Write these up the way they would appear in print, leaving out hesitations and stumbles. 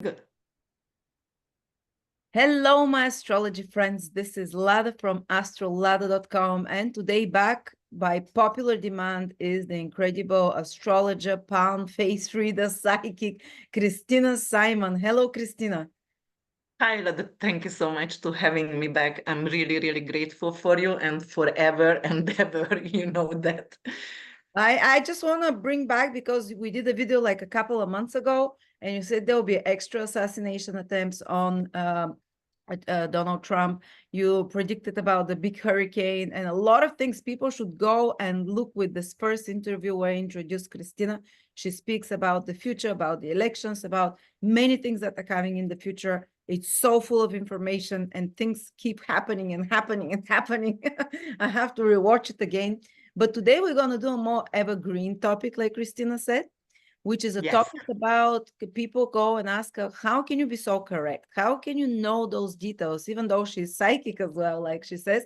Good. Hello, my astrology friends. This is Lada from astrolada.com, and today, back by popular demand, is the incredible astrologer, palm face reader, psychic, Krisztina Simon. Hello, Krisztina. Hi, Lada. Thank you so much to having me back. I'm really, really grateful for you and forever and ever, you know that. I just want to bring back, because we did a video like a couple of months ago, and you said there will be extra assassination attempts on Donald Trump. You predicted about the big hurricane and a lot of things. People should go and look with this first interview where I introduced Krisztina. She speaks about the future, about the elections, about many things that are coming in the future. It's so full of information and things keep happening and happening and happening. I have to rewatch it again. But today we're going to do a more evergreen topic, like Krisztina said, which is a Yes. topic about people go and ask her, how can you be so correct? How can you know those details? Even though she's psychic as well, like she says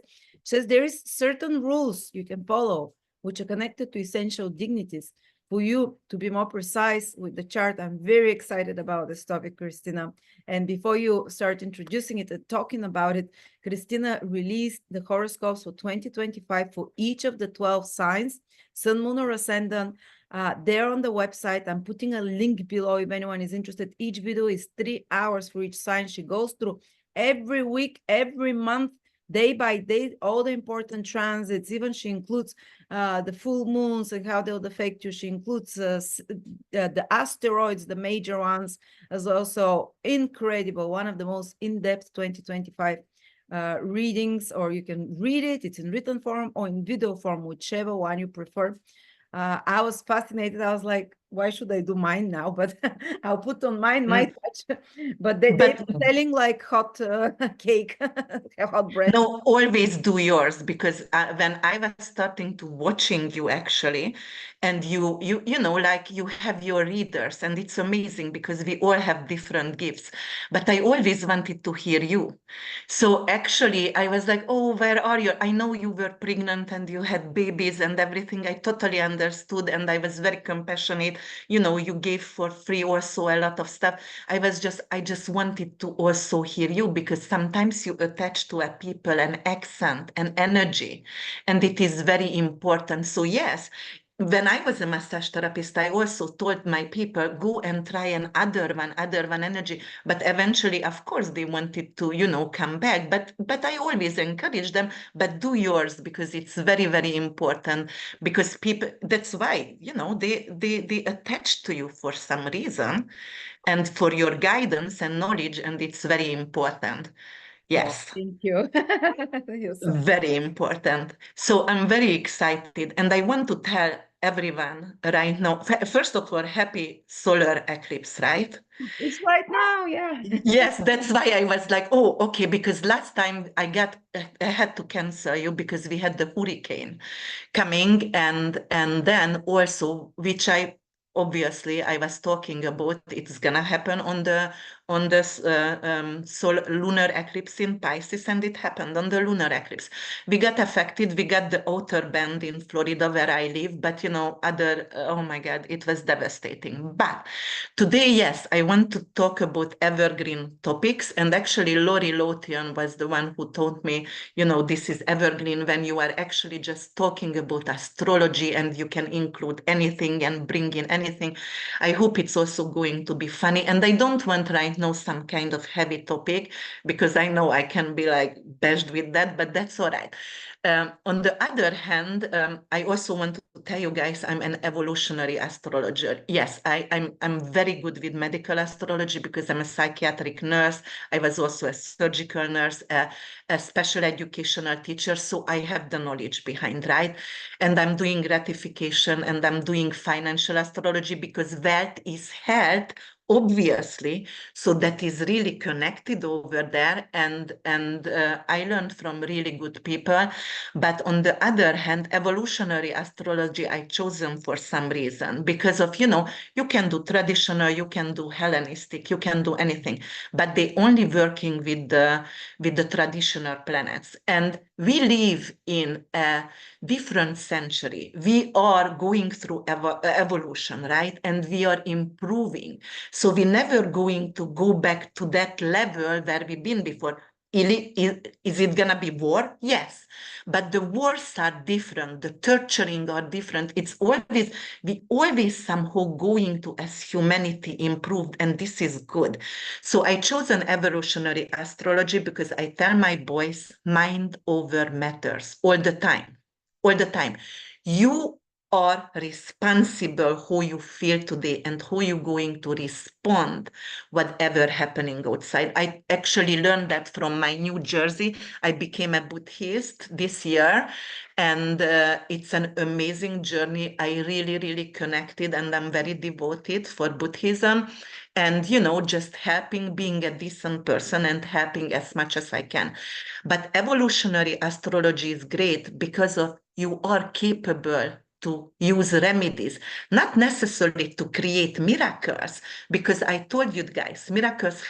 there is certain rules you can follow, which are connected to essential dignities for you to be more precise with the chart. I'm very excited about this topic, Krisztina. And before you start introducing it and talking about it, Krisztina released the horoscopes for 2025 for each of the 12 signs, Sun, Moon, or Ascendant. They're on the website. I'm putting a link below if anyone is interested. Each video is 3 hours for each sign. She goes through every week, every month, day by day, all the important transits. Even she includes the full moons and how they'll affect you. She includes the asteroids, the major ones, as also incredible. One of the most in-depth 2025 readings, or you can read it. It's in written form or in video form, whichever one you prefer. I was fascinated. I was like, why should I do mine now? But I'll put on mine my touch. But they're selling like hot cake, hot bread. No, always do yours, because when I was starting to watching you actually, and you know, like you have your readers, and it's amazing because we all have different gifts. But I always wanted to hear you. So actually, I was like, oh, where are you? I know you were pregnant and you had babies and everything. I totally understood, and I was very compassionate. You know, you gave for free also a lot of stuff. I just wanted to also hear you, because sometimes you attach to a people an accent, an energy, and it is very important. So yes, when I was a massage therapist, I also told my people, go and try another one energy. But eventually, of course, they wanted to, you know, come back. But I always encourage them, but do yours, because it's very, very important. Because people, that's why, you know, they attach to you for some reason, and for your guidance and knowledge, and it's very important. Oh, Yes. thank you. You're so Very important. So I'm very excited, and I want to tell everyone right now. First of all, happy solar eclipse, right? It's right now, yeah. Yes, that's why I was like, oh, okay, because last time I had to cancel you because we had the hurricane coming, and then also, which I obviously I was talking about, it's gonna happen on the lunar eclipse in Pisces, and it happened on the lunar eclipse. We got affected. We got the outer band in Florida where I live, but you know, oh my God, it was devastating. But today, yes, I want to talk about evergreen topics, and actually, Lori Lotian was the one who told me, you know, this is evergreen when you are actually just talking about astrology and you can include anything and bring in anything. I hope it's also going to be funny. And I don't want right now some kind of heavy topic, because I know I can be like bashed with that, but that's all right. On the other hand, I also want to tell you guys I'm an evolutionary astrologer. Yes, I'm very good with medical astrology because I'm a psychiatric nurse. I was also a surgical nurse, a special educational teacher, so I have the knowledge behind, right? And I'm doing gratification, and I'm doing financial astrology, because wealth is health, obviously. So that is really connected over there, and I learned from really good people. But on the other hand, evolutionary astrology I chosen for some reason, because of, you know, you can do traditional, you can do Hellenistic, you can do anything, but they only working with the traditional planets. And we live in a different century. We are going through evolution, right? And we are improving. So we're never going to go back to that level where we've been before. Is it going to be war? Yes. But the wars are different. The torturing are different. We always somehow going to, as humanity, improved. And this is good. So I chose an evolutionary astrology because I tell my boys, mind over matters all the time. All the time. You are responsible who you feel today and who you're going to respond whatever happening outside. I actually learned that from my New Jersey. I became a Buddhist this year, and it's an amazing journey. I really connected, and I'm very devoted for Buddhism, and just helping, being a decent person and helping as much as I can. But evolutionary astrology is great because of you are capable to use remedies, not necessarily to create miracles, because I told you guys, miracles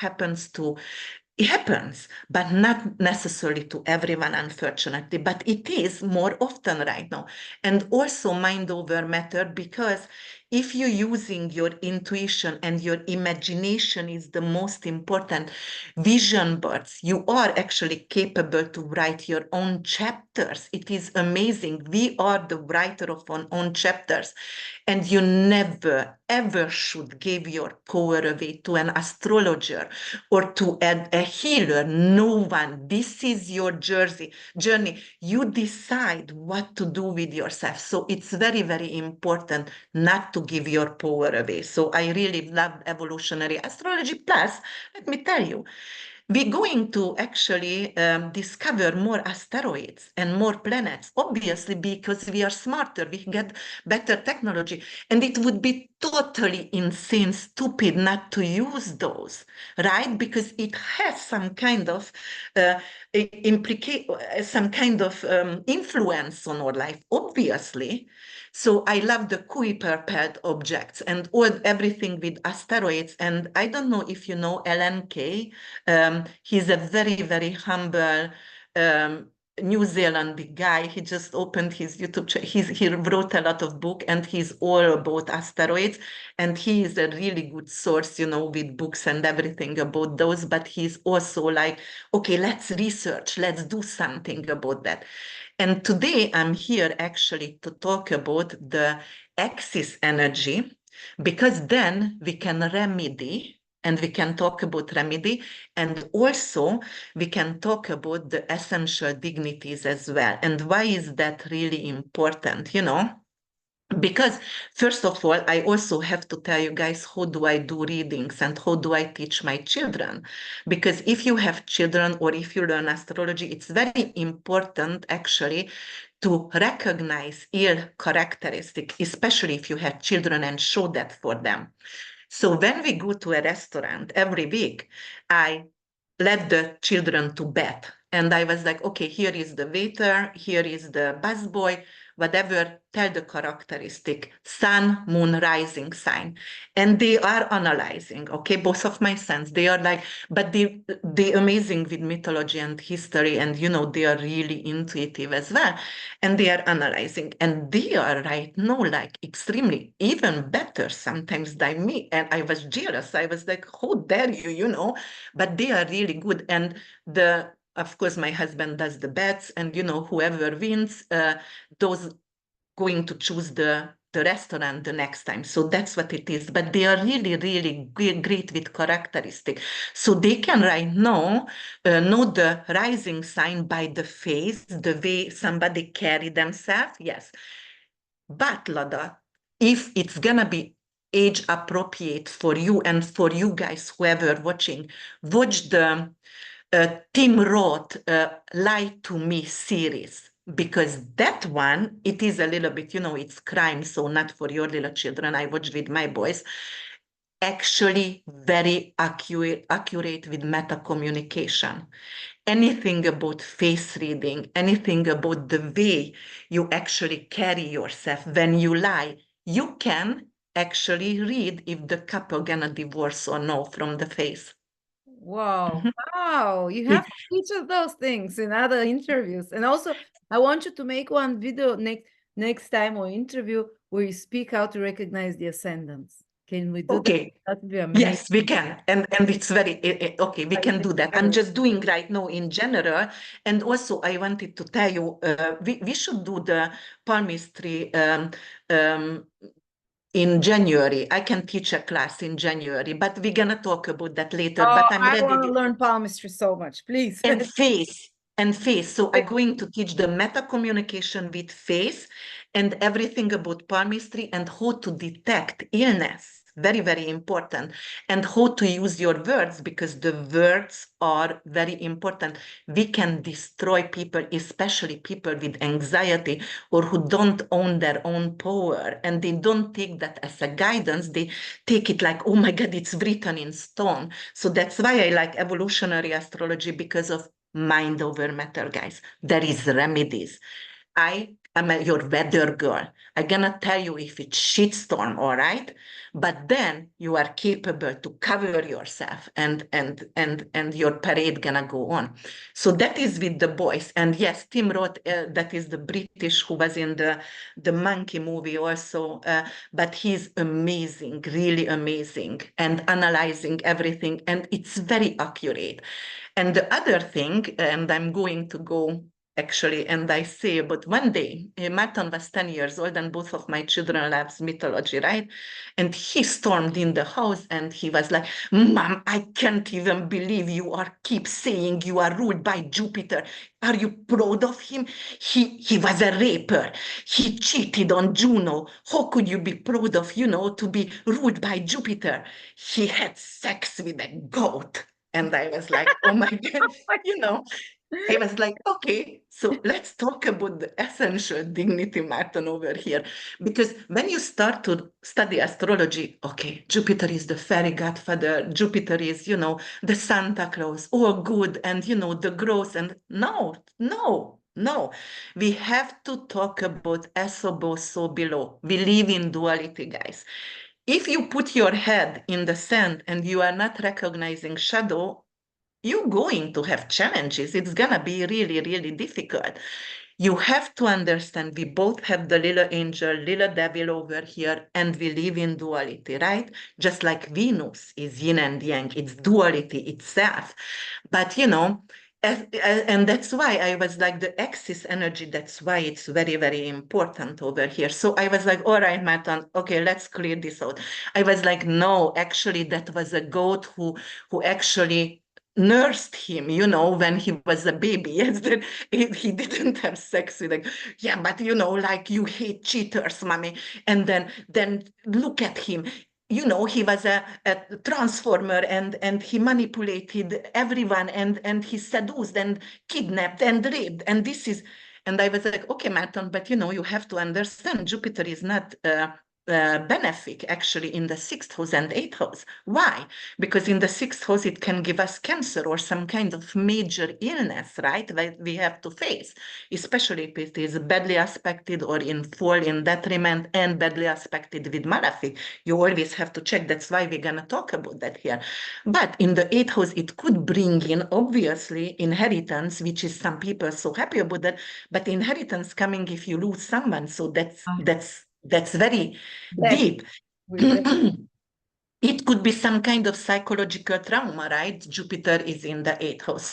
it happens, but not necessarily to everyone, unfortunately. But it is more often right now. And also mind over matter, because if you're using your intuition and your imagination is the most important vision boards, you are actually capable to write your own chapters. It is amazing. We are the writer of our own chapters. And you never, ever should give your power away to an astrologer or to a healer. No one. This is your journey. You decide what to do with yourself. So it's very important not to give your power away. So I really love evolutionary astrology. Plus, let me tell you, we're going to actually discover more asteroids and more planets, obviously, because we are smarter, we get better technology. And it would be totally insane, stupid not to use those, right? Because it has some kind of influence on our life, obviously. So I love the Kuiper objects and everything with asteroids. And I don't know if you know LNK. He's a very humble New Zealand guy. He just opened his YouTube channel. He wrote a lot of books, and he's all about asteroids. And he is a really good source, with books and everything about those. But he's also like, okay, let's research, let's do something about that. And today I'm here actually to talk about the axis energy, because then we can remedy, and we can talk about remedy, and also we can talk about the essential dignities as well. And why is that really important, Because first of all, I also have to tell you guys, how do I do readings and how do I teach my children? Because if you have children or if you learn astrology, it's very important actually to recognize ill characteristic, especially if you have children, and show that for them. So when we go to a restaurant every week, I led the children to bed. And I was like, okay, here is the waiter, here is the busboy, whatever, tell the characteristic, sun, moon, rising sign. And they are analyzing, okay, both of my sons, they are like, but they amazing with mythology and history, and they are really intuitive as well. And they are analyzing, and they are right now like extremely even better sometimes than me. And I was jealous. I was like, how dare you, but they are really good. And of course, my husband does the bets, and whoever wins, those going to choose the restaurant the next time. So that's what it is. But they are really great with characteristic. So they can right now know the rising sign by the face, the way somebody carry themselves. Yes. But Lada, if it's gonna be age appropriate for you and for you guys, whoever watching, watch the Tim Roth Lie to Me series, because that one, it is a little bit, it's crime, so not for your little children. I watched with my boys. Actually very accurate with meta communication. Anything about face reading, anything about the way you actually carry yourself when you lie, you can actually read if the couple gonna divorce or no from the face. Wow. Mhm. Wow. You have to teach us those things in other interviews. And also, I want you to make one video next time or interview where you speak how to recognize the ascendants. Can we do that? Okay. That would be amazing. Yes, we can. And it's very okay, we can do that. I'm just doing right now in general. And also I wanted to tell you, we should do the palmistry um, in January. I can teach a class in January, but we're gonna talk about that later. Oh, But I'm I want to ready. learn palmistry so much, please. And face. So I'm going to teach the meta communication with face and everything about palmistry and how to detect illness. Very, very important. And how to use your words, because the words are very important. We can destroy people, especially people with anxiety or who don't own their own power. And they don't take that as a guidance. They take it like, oh my God, it's written in stone. So that's why I like evolutionary astrology, because of mind over matter, guys. There is remedies. I am your weather girl. I'm gonna tell you if it's shitstorm, all right? But then you are capable to cover yourself, and your parade gonna go on. So that is with the boys. And yes, Tim Roth, that is the British who was in the monkey movie also. But he's amazing, really amazing, and analyzing everything, and it's very accurate. And the other thing, and I'm going to go actually, and I say, but one day, Martin was 10 years old, and both of my children loves mythology, right? And he stormed in the house and he was like, Mom, I can't even believe you are keep saying you are ruled by Jupiter. Are you proud of him? He was a raper. He cheated on Juno. How could you be proud of, to be ruled by Jupiter? He had sex with a goat. And I was like, oh my God, you know, I was like, okay, so let's talk about the essential dignity, Martin, over here. Because when you start to study astrology, okay, Jupiter is the fairy godfather, Jupiter is, the Santa Claus, all good, and, the growth. And no, no, no. We have to talk about as above, so below. We live in duality, guys. If you put your head in the sand and you are not recognizing shadow, you're going to have challenges. It's going to be really, really difficult. You have to understand we both have the little angel, little devil over here, and we live in duality, right? Just like Venus is yin and yang, it's duality itself. But, and that's why I was like the axis energy, that's why it's very, very important over here. So I was like, all right, Matan, okay, let's clear this out. I was like, no, actually, that was a goat who actually nursed him, when he was a baby. Yes, that he didn't have sex with, like, yeah, but like you hate cheaters, mommy. And then look at him. He was a transformer, and he manipulated everyone, and he seduced and kidnapped and raped. And I was like, okay, Martin, but you have to understand Jupiter is not benefic actually in the sixth house and eighth house. Why? Because in the sixth house, it can give us cancer or some kind of major illness, right? That we have to face, especially if it is badly aspected or in fall in detriment and badly aspected with malefic. You always have to check. That's why we're going to talk about that here. But in the eighth house, it could bring in, obviously, inheritance, which is some people so happy about that. But inheritance coming if you lose someone. So that's very That deep. It could be some kind of psychological trauma, right? Jupiter is in the eighth house.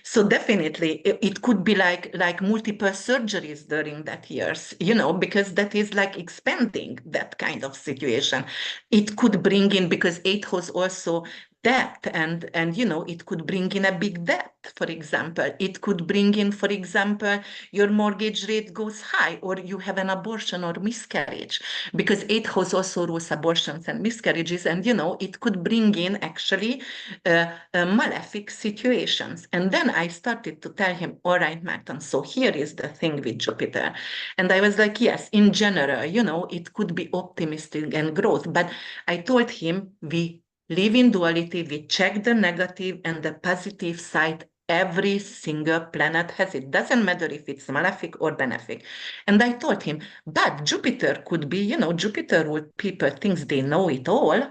So definitely it could be like multiple surgeries during that years, because that is like expanding that kind of situation. It could bring in, because eighth house also debt, and it could bring in a big debt, for example. It could bring in, for example, your mortgage rate goes high, or you have an abortion or miscarriage, because eighth house also rules abortions and miscarriages, and it could bring in actually malefic situations. And then I started to tell him, all right, Martin, so here is the thing with Jupiter. And I was like, yes, in general, it could be optimistic and growth, but I told him we live in duality, we check the negative and the positive side. Every single planet has it. Doesn't matter if it's malefic or benefic. And I told him, but Jupiter could be, Jupiter would people thinks they know it all,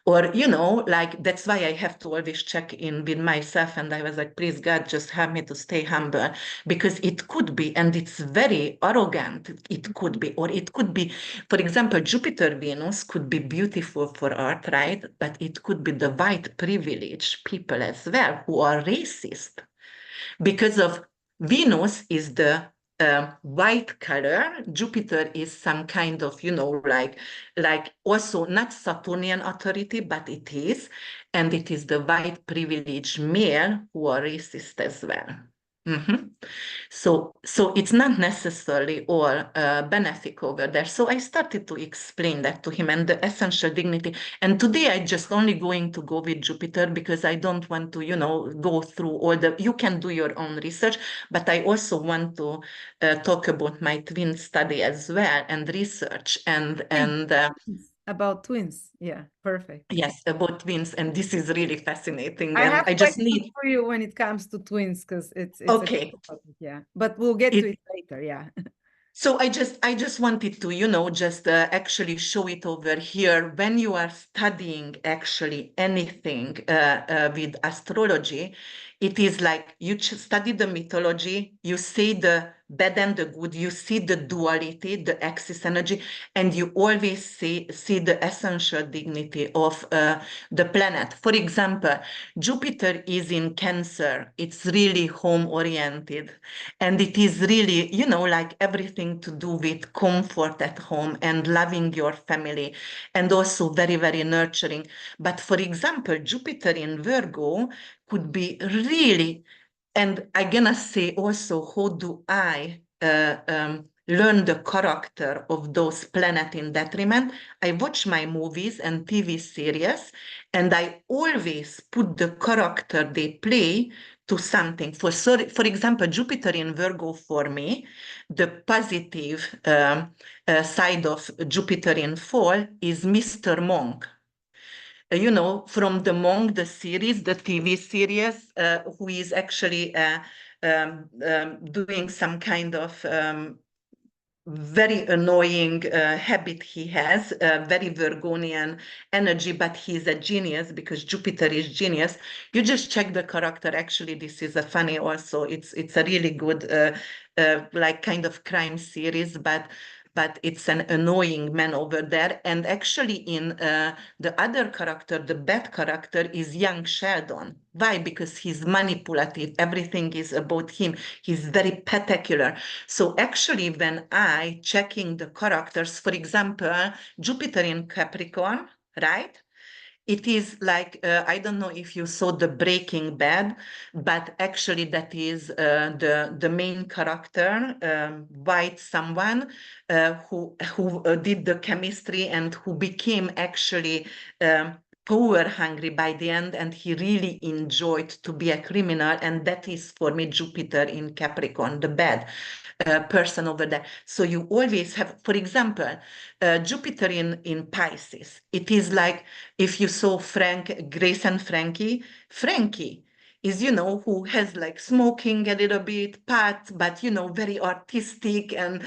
Or, you know, like that's why I have to always check in with myself. And I was like, please, God, just help me to stay humble, because it could be, and it's very arrogant. It could be, or it could be, for example, Jupiter Venus could be beautiful for art, right? But it could be the white privileged people as well who are racist, because of Venus is the white color. Jupiter is some kind of, you know, like also not Saturnian authority, but it is, and it is the white privileged male who are racist as well. Mhm. So it's not necessarily all benefic over there. So I started to explain that to him and the essential dignity. And today I just only going to go with Jupiter because I don't want to, you know, go through all the, you can do your own research, but I also want to talk about my twin study as well and research and about twins. Yeah, perfect. yes, about twins. And this is really fascinating. I And have I just questions need, for you when it comes to twins because it's a okay. topic, yeah. But we'll get to it later, yeah. So I just wanted to, you know, just actually show it over here. When you are studying actually anything with astrology, it is like you study the mythology, you see the bad and the good, you see the duality, the axis energy, and you always see the essential dignity of the planet. For example, Jupiter is in Cancer. It's really home oriented. And it is really, you know, like everything to do with comfort at home and loving your family, and also very, very nurturing. But for example, Jupiter in Virgo could be really, and I'm gonna say also, how do I learn the character of those planets in detriment? I watch my movies and TV series, and I always put the character they play to something. For example, Jupiter in Virgo for me, the positive side of Jupiter in Fall is Mr. Monk. You know, from the Monk, the series, the TV series, who is actually doing some kind of very annoying habit he has, very Virgonian energy, but he's a genius because Jupiter is genius. You just check the character. Actually, this is a funny also. It's a really good like kind of crime series, but it's an annoying man over there. And actually in the other character, the bad character is young Sheldon. Why? Because he's manipulative. Everything is about him. He's very particular. So actually, when I checking the characters, for example, Jupiter in Capricorn, right? It is like, I don't know if you saw the Breaking Bad, but actually that is the main character, white someone who did the chemistry and who became actually power hungry by the end, and he really enjoyed to be a criminal. And that is for me Jupiter in Capricorn, the bad person over there. So you always have, for example, Jupiter in Pisces. It is like if you saw Grace and Frankie is, you know, who has like smoking a little bit, pot, but, you know, very artistic and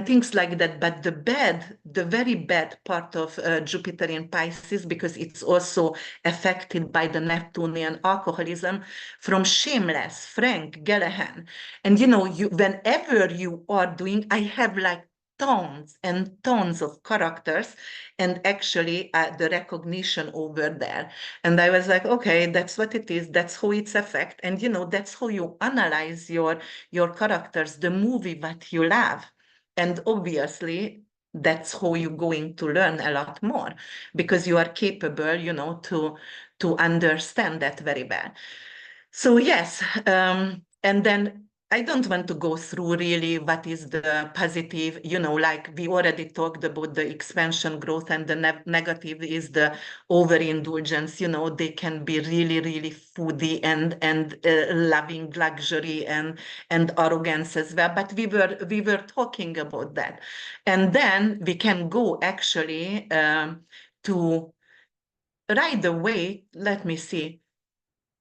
things like that. But the very bad part of Jupiter in Pisces, because it's also affected by the Neptunian alcoholism, from Shameless, Frank Gallahan. And, you know, whenever you are doing, I have like tons and tons of characters and actually the recognition over there. And I was like, okay, that's what it is. That's how it's affect. And, you know, that's how you analyze your characters, the movie that you love. And obviously, that's how you're going to learn a lot more because you are capable, you know, to understand that very well. So yes, and then I don't want to go through really what is the positive, you know, like we already talked about the expansion growth, and the negative is the overindulgence. You know, they can be really, really foodie and loving luxury and arrogance as well. But we were talking about that, and then we can go actually to right away. Let me see.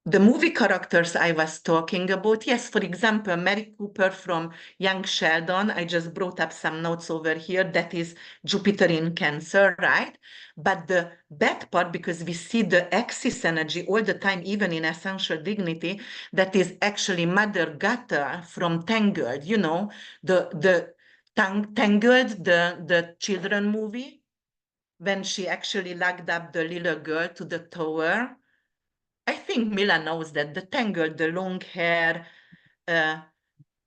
The movie characters I was talking about, yes, for example, Mary Cooper from Young Sheldon, I just brought up some notes over here, that is Jupiter in Cancer, right? But the bad part, because we see the axis energy all the time, even in Essential Dignity, that is actually Mother Gata from Tangled, you know, the Tangled, the children movie, when she actually locked up the little girl to the tower. I think Mila knows that the tangled, the long hair, uh,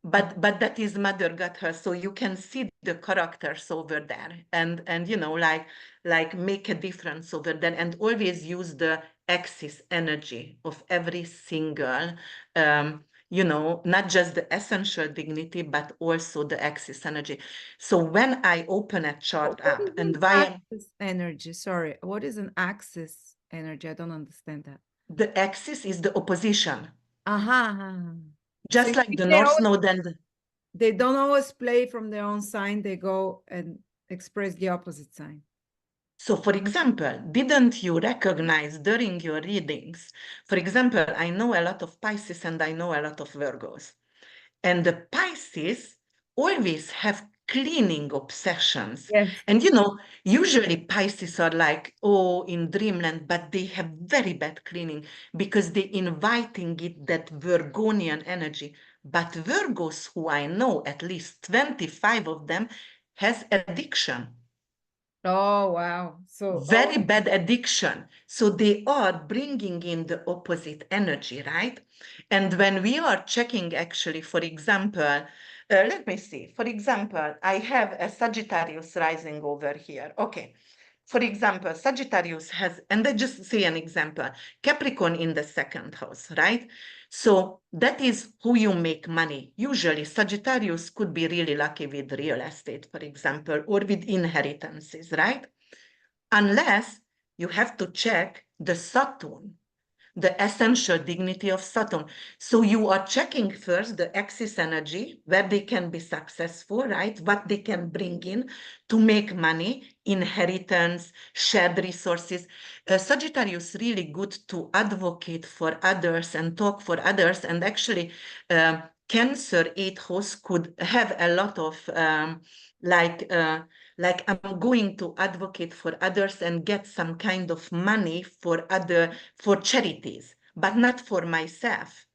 but that is Mother got her, so you can see the characters over there, and you know, like make a difference over there, and always use the axis energy of every single, you know, not just the essential dignity, but also the axis energy. So when I open a chart What up, is and an why axis energy? Sorry, what is an axis energy? I don't understand that. the axis is the opposition, Aha. So just like the they North always, Node and the they don't always play from their own sign. They go and express the opposite sign. So, for example, didn't you recognize during your readings? For example, I know a lot of Pisces and I know a lot of Virgos. And the Pisces always have cleaning obsessions. Yes. And you know, usually Pisces are like, oh, in dreamland, but they have very bad cleaning because they inviting it that Virgonian energy. But Virgos, who I know, at least 25 of them, has addiction. Oh, wow. So, Very bad addiction. So they are bringing in the opposite energy, right? And when we are checking, actually, for example, let me see. For example, I have a Sagittarius rising over here. Okay. For example, Sagittarius has, and I just say an example, Capricorn in the second house, right? So that is who you make money. Usually, Sagittarius could be really lucky with real estate, for example, or with inheritances, right? Unless you have to check the Saturn, the essential dignity of Saturn. So you are checking first the axis energy, where they can be successful, right? What they can bring in to make money, inheritance, shared resources. Sagittarius really good to advocate for others and talk for others. And actually, Cancer 8 house could have a lot of like, like I'm going to advocate for others and get some kind of money for charities, but not for myself.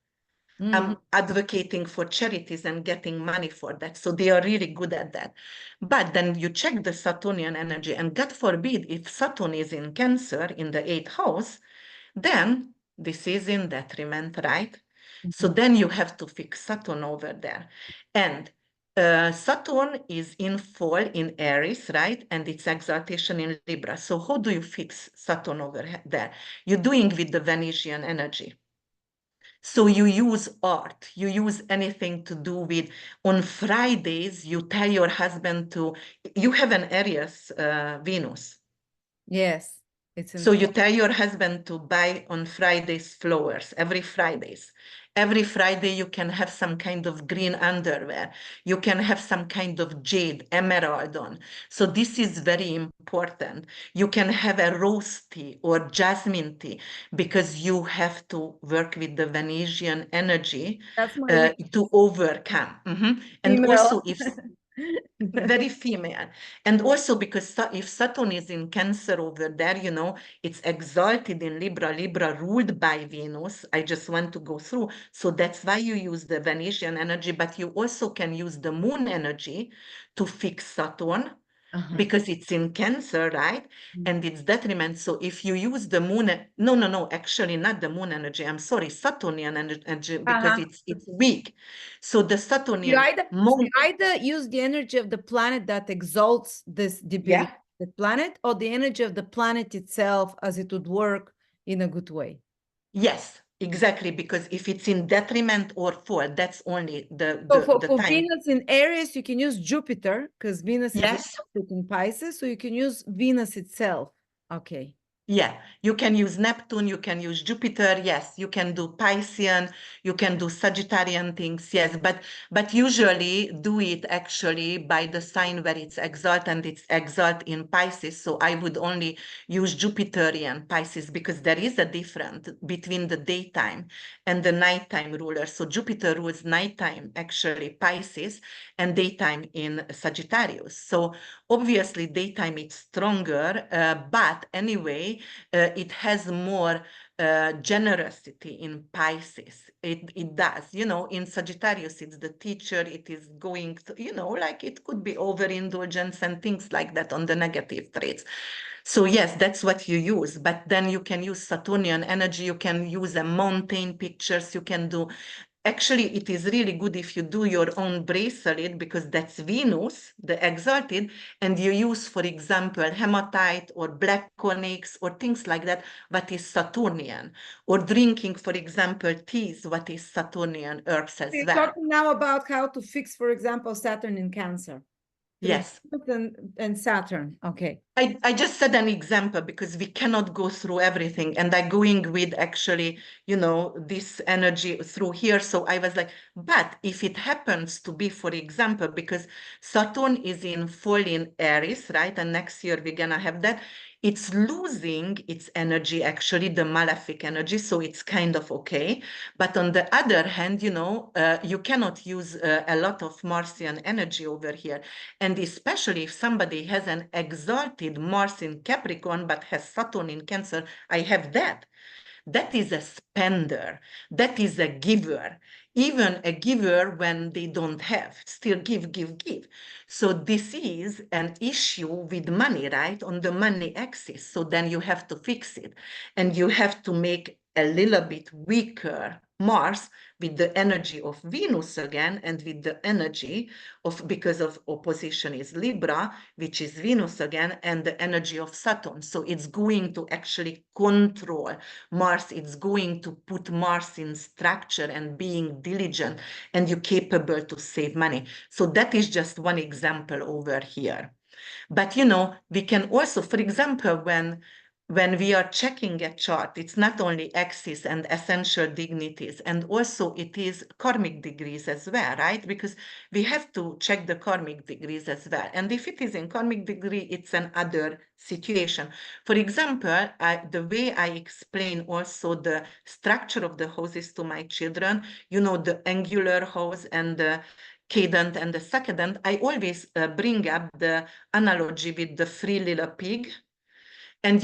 I'm advocating for charities and getting money for that. So they are really good at that. But then you check the Saturnian energy, and God forbid, if Saturn is in Cancer in the 8th house, then this is in detriment, right? So then you have to fix Saturn over there. And Saturn is in fall in Aries, right? And its exaltation in Libra. So how do you fix Saturn over there? You're doing with the Venusian energy. So you use art, you use anything to do with, on Fridays, you tell your husband to, you have an Aries Venus. yes, it's in So you tell your husband to buy on Fridays flowers, every Fridays. Every Friday you can have some kind of green underwear. You can have some kind of jade, emerald on. So this is very important. You can have a rose tea or jasmine tea because you have to work with the Venusian energy That's my week. to overcome. And Female. also if very female. And also because if Saturn is in Cancer over there, you know, it's exalted in Libra, Libra ruled by Venus. I just want to go through. So that's why you use the Venusian energy, but you also can use the moon energy to fix Saturn because it's in Cancer, right? And it's detriment. So if you use the moon, no, actually not the moon energy. I'm sorry, Saturnian energy because it's weak. So the Saturnian You either use the energy of the planet that exalts this debility, the planet, or the energy of the planet itself as it would work in a good way. Yes, exactly. Because if it's in detriment or fall, that's only So the for time. Venus in Aries, you can use Jupiter because Venus is Yes. in Pisces, so you can use Venus itself. Okay. Yeah, you can use Neptune, you can use Jupiter, yes, you can do Piscean, you can do Sagittarian things, yes, but usually do it actually by the sign where it's exalt, and it's exalt in Pisces. So I would only use Jupiterian Pisces because there is a difference between the daytime and the nighttime ruler. So Jupiter rules nighttime actually Pisces and daytime in Sagittarius. So obviously daytime it's stronger, but anyway, it has more generosity in Pisces. It does, in Sagittarius, it's the teacher, it is going to, like it could be overindulgence and things like that on the negative traits. So yes, that's what you use, but then you can use Saturnian energy, you can use a mountain pictures, you can do. Actually, it is really good if you do your own bracelet because that's Venus, the exalted, and you use, for example, hematite or black onyx or things like that, what is Saturnian, or drinking, for example, teas, what is Saturnian herbs as We're well. talking now about how to fix, for example, Saturn in Cancer. Yes. And Saturn. Okay. I just said an example because we cannot go through everything, and I'm going with actually, this energy through here. So I was like, but if it happens to be, for example, because Saturn is in full in Aries, right? And next year we're gonna have that. It's losing its energy, actually, the malefic energy. So it's kind of okay. But on the other hand, you cannot use a lot of Martian energy over here. And especially if somebody has an exalted Mars in Capricorn but has Saturn in Cancer, I have that. That is a spender. That is a giver. Even a giver when they don't have, still give, give, give. So this is an issue with money, right? On the money axis. So then you have to fix it. And you have to make a little bit weaker Mars with the energy of Venus again, and with the energy of, because of opposition is Libra, which is Venus again, and the energy of Saturn. So it's going to actually control Mars. It's going to put Mars in structure and being diligent, and you're capable to save money. So that is just one example over here. But we can also, for example, when we are checking a chart, it's not only axis and essential dignities, and also it is karmic degrees as well, right? Because we have to check the karmic degrees as well. And if it is in karmic degree, it's another situation. For example, the way I explain also the structure of the houses to my children, the angular house and the cadent and the secondant, I always bring up the analogy with the free little pig. And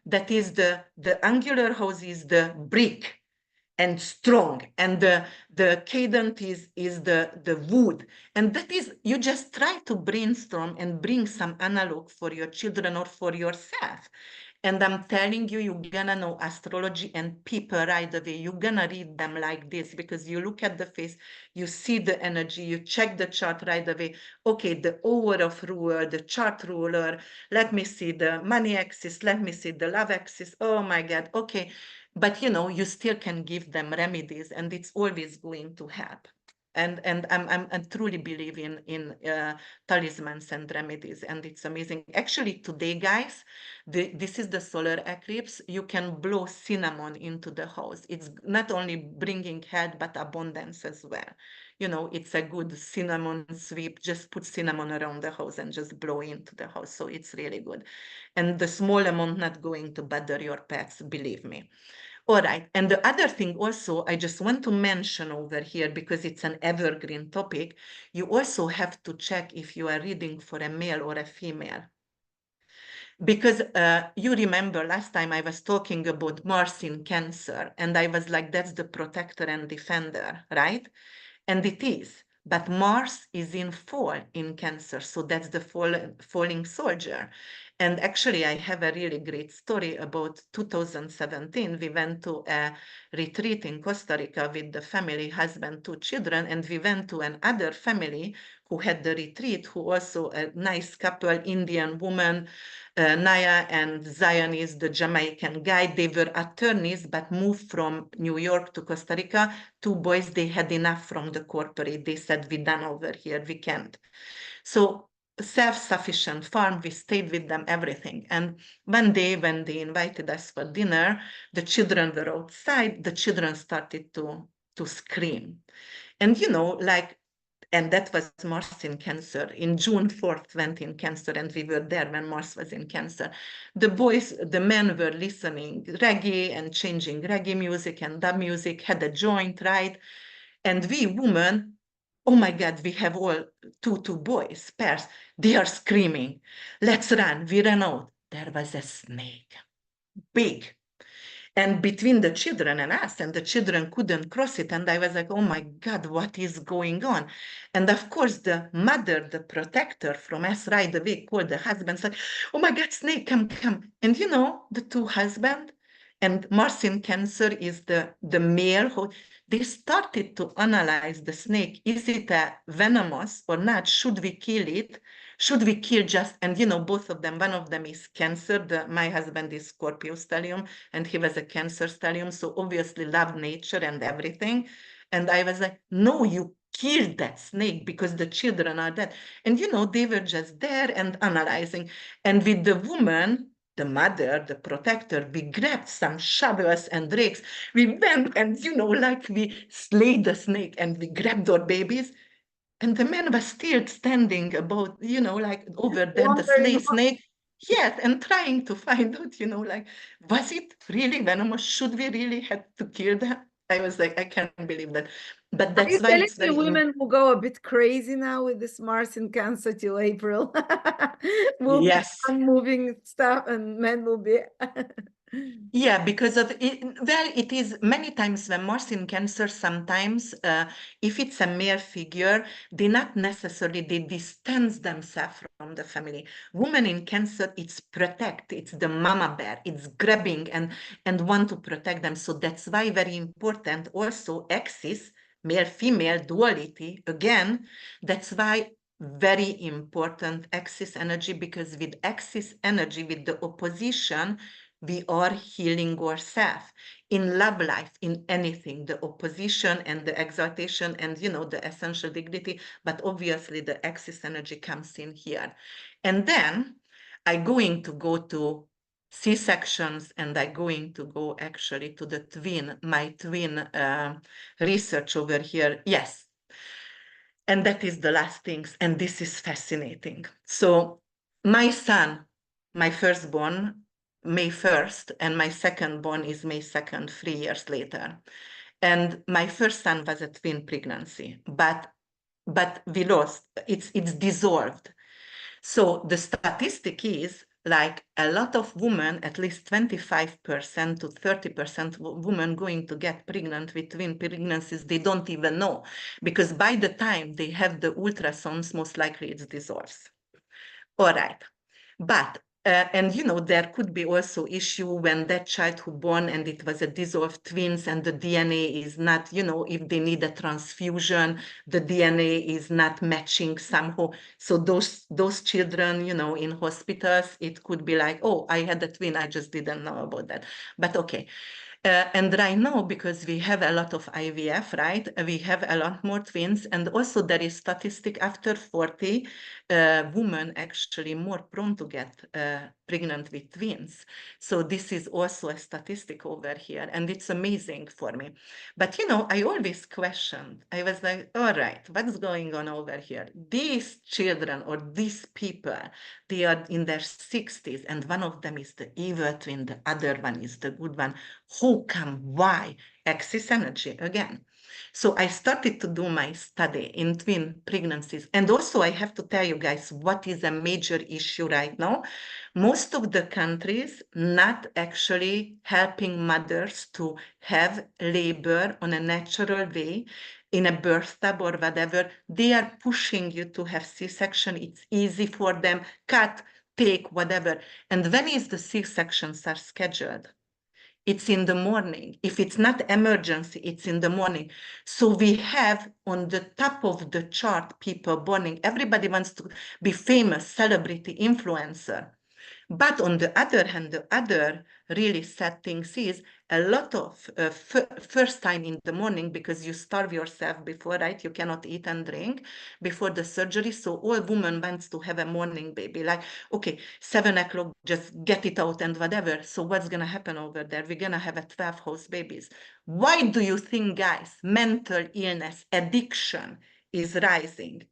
that is the angular house is the brick and strong, and the cadent is the wood. And that is, you just try to brainstorm and bring some analog for your children or for yourself. And I'm telling you, you're gonna know astrology and people right away. You're gonna read them like this because you look at the face, you see the energy, you check the chart right away. Okay, the hour of ruler, the chart ruler, let me see the money axis, let me see the love axis. Oh my God, okay. But you still can give them remedies, and it's always going to help. And I truly believe in talismans and remedies, and it's amazing. Actually, today, guys, this is the solar eclipse. You can blow cinnamon into the house. It's not only bringing health, but abundance as well. It's a good cinnamon sweep. Just put cinnamon around the house and just blow into the house. So it's really good. And the small amount not going to bother your pets, believe me. All right. And the other thing also, I just want to mention over here, because it's an evergreen topic, you also have to check if you are reading for a male or a female. Because you remember last time I was talking about Mars in Cancer, and I was like, that's the protector and defender, right? And it is. But Mars is in fall in Cancer, so that's the falling soldier. And actually, I have a really great story about 2017. We went to a retreat in Costa Rica with the family, husband, 2 children, and we went to another family who had the retreat, who also a nice couple, Indian woman, Naya and Zion is the Jamaican guy. They were attorneys, but moved from New York to Costa Rica. 2 boys, they had enough from the corporate. They said, we're done over here, we can't. So self-sufficient farm. We stayed with them, everything. And one day when they invited us for dinner, the children were outside. The children started to scream. And, you know, like, and that was Mars in Cancer. In June 4th, went in Cancer, and we were there when Mars was in Cancer. The boys, the men were listening reggae and changing reggae music and dub music, had a joint, right? And we women, oh my God, we have all two boys, pairs. They are screaming, let's run. We ran out. There was a snake, big. And between the children and us, and the children couldn't cross it. And I was like, oh my God, what is going on? And of course, the mother, the protector from us right away called the husband, said, oh my God, snake, come, come. And you know, the two husbands, and Mars in Cancer is the male who, they started to analyze the snake. Is it a venomous or not? Should we kill it? Should we kill just, and you know, both of them, one of them is Cancer, my husband is Scorpio stellium, and he was a Cancer stellium, so obviously loved nature and everything. And I was like, no, you killed that snake because the children are dead. And you know, they were just there and analyzing. And with the woman, the mother, the protector, we grabbed some shovels and rakes. We went and, you know, like we slayed the snake and we grabbed our babies. And the man was still standing about, you know, like over there, the slay Wondering snake. Yes, and trying to find out, you know, like, was it really venomous? Should we really have to kill that? I was like, I can't believe that. But Are you that's why telling it's me very women will go a bit crazy now with this Mars in Cancer till April? Will be yes. unmoving stuff and men will be. Yeah, because of it, well, it is many times when Mars in Cancer, sometimes if it's a male figure, they not necessarily, they distance themselves from the family. Woman in Cancer, it's protect, it's the mama bear, it's grabbing and want to protect them. So that's why very important also axis, male, female, duality, again, that's why very important axis energy, because with axis energy, with the opposition, we are healing ourselves in love life, in anything, the opposition and the exaltation and, you know, the essential dignity, but obviously the axis energy comes in here. And then I'm going to go to C-sections, and I'm going to go actually to the twin, my twin research over here. Yes. And that is the last things. And this is fascinating. So my son, my firstborn, May 1st, and my second born is May 2nd, 3 years later. And my first son was a twin pregnancy, but we lost, it's dissolved. So the statistic is like a lot of women, at least 25% to 30% women going to get pregnant with twin pregnancies, they don't even know, because by the time they have the ultrasounds, most likely it's dissolves. All right. But, and you know, there could be also issue when that child who born and it was a dissolved twins and the DNA is not, you know, if they need a transfusion, the DNA is not matching somehow. So those children, you know, in hospitals, it could be like, oh, I had a twin, I just didn't know about that. But okay. And right now, because we have a lot of IVF, right? We have a lot more twins. And also there is statistic after 40, women actually more prone to get pregnant with twins. So this is also a statistic over here. And it's amazing for me. But, you know, I always questioned. I was like, all right, what's going on over here? These children or these people, they are in their 60s. And one of them is the evil twin. The other one is the good one. How come? Why? Axis energy again. So I started to do my study in twin pregnancies. And also I have to tell you guys what is a major issue right now. Most of the countries not actually helping mothers to have labor on a natural way in a birth tub or whatever. They are pushing you to have C-section. It's easy for them, cut, take, whatever. And when is the C-sections are scheduled? It's in the morning. If it's not emergency, it's in the morning. So we have on the top of the chart people burning. Everybody wants to be famous, celebrity, influencer. But on the other hand, the other really sad thing is a lot of first time in the morning, because you starve yourself before, right? You cannot eat and drink before the surgery. So all women wants to have a morning baby, like, okay, 7 o'clock, just get it out and whatever. So what's going to happen over there? We're going to have a 12-house babies. Why do you think, guys, mental illness, addiction is rising?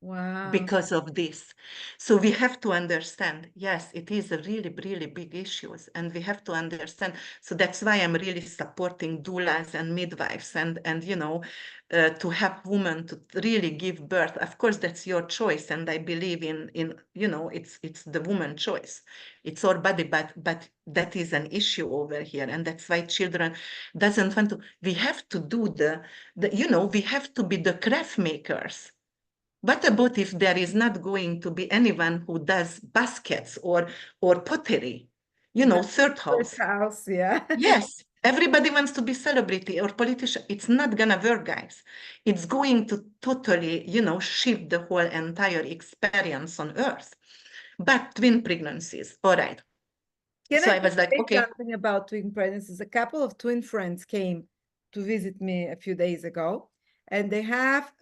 Wow. Because of this. So we have to understand, yes, it is a really, really big issue, and we have to understand. So that's why I'm really supporting doulas and midwives, and you know, to help women to really give birth. Of course, that's your choice, and I believe in you know, it's the woman's choice. It's our body, but that is an issue over here, and that's why children doesn't want to. We have to do the you know, we have to be the craft makers. What about if there is not going to be anyone who does baskets or pottery? You know, third house. House, yeah. Yes, everybody wants to be celebrity or politician. It's not gonna work, guys. It's going to totally, you know, shift the whole entire experience on Earth. But twin pregnancies, all right. Can So I I was just like, say okay. something about twin pregnancies? A couple of twin friends came to visit me a few days ago, and they have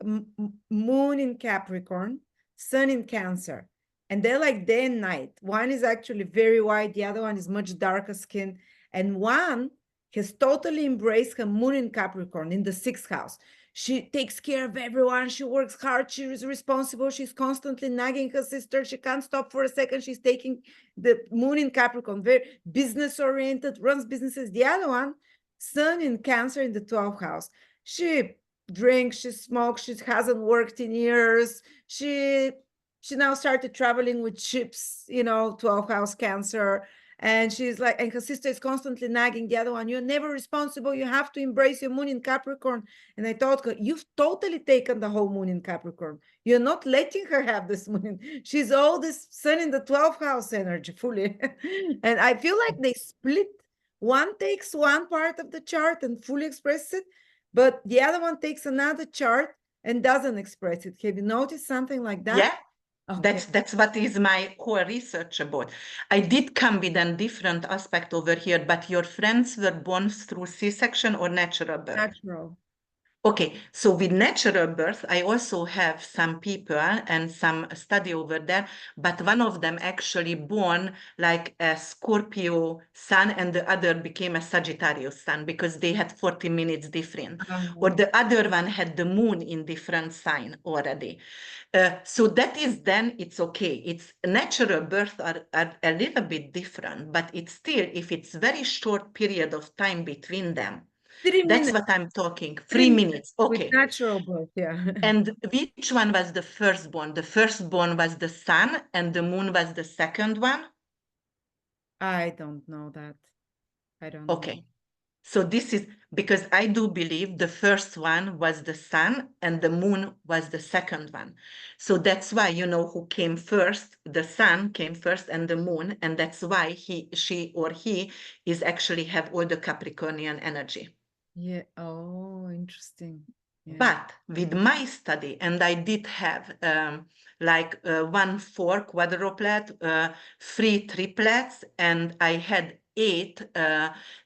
moon in Capricorn, sun in Cancer, and they're like day and night. One is actually very white, the other one is much darker skin, and one has totally embraced her moon in Capricorn in the 6th house. She takes care of everyone. She works hard. She is responsible. She's constantly nagging her sister. She can't stop for a second. She's taking the moon in Capricorn, very business oriented, runs businesses. The other one, sun in Cancer in the 12th house. She drinks, she smokes, she hasn't worked in years. She now started traveling with ships, you know, 12th house Cancer. And she's like, and her sister is constantly nagging the other one, you're never responsible. You have to embrace your moon in Capricorn. And I told her, you've totally taken the whole moon in Capricorn. You're not letting her have this moon. She's all this sun in the 12th house energy fully. And I feel like they split. One takes one part of the chart and fully expresses it, but the other one takes another chart and doesn't express it. Have you noticed something like that? Yeah. Okay. That's what is my core research about. I did come with a different aspect over here, but your friends were born through C-section or natural birth? Natural. Okay, so with natural birth, I also have some people and some study over there, but one of them actually born like a Scorpio sun and the other became a Sagittarius sun because they had 40 minutes different. Or the other one had the moon in different sign already. So that is then it's okay. It's natural birth are a little bit different, but it's still, if it's very short period of time between them, 3 that's minutes. what I'm talking. 3 3 minutes. with Okay. natural birth, yeah. And which one was the firstborn? The firstborn was the sun and the moon was the second one? I don't know that. I don't know. Okay. So this is because I do believe the first one was the sun and the moon was the second one. So that's why, you know, who came first, the sun came first and the moon. And that's why she or he is actually have all the Capricornian energy. Yeah. Oh, interesting. Yeah. But with my study, and I did have like 1/4 quadruplet, 3 triplets, and I had 8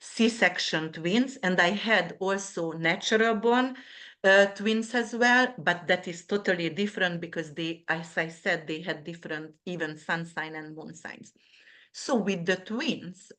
C-section twins, and I had also natural born twins as well, but that is totally different because they, as I said, they had different even sun sign and moon signs. So with the twins,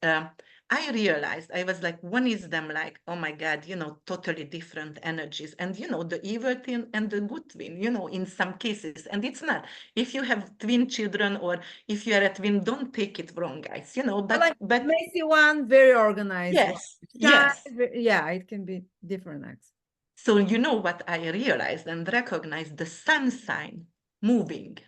I realized, I was like, one is them like, oh my God, you know, totally different energies. And, you know, the evil twin and the good twin, you know, in some cases. And it's not. If you have twin children or if you are a twin, don't take it wrong, guys, you know, Like but messy one, very organized. yes, Shy, yes. yeah, it can be different acts. So you know what I realized and recognized the sun sign moving.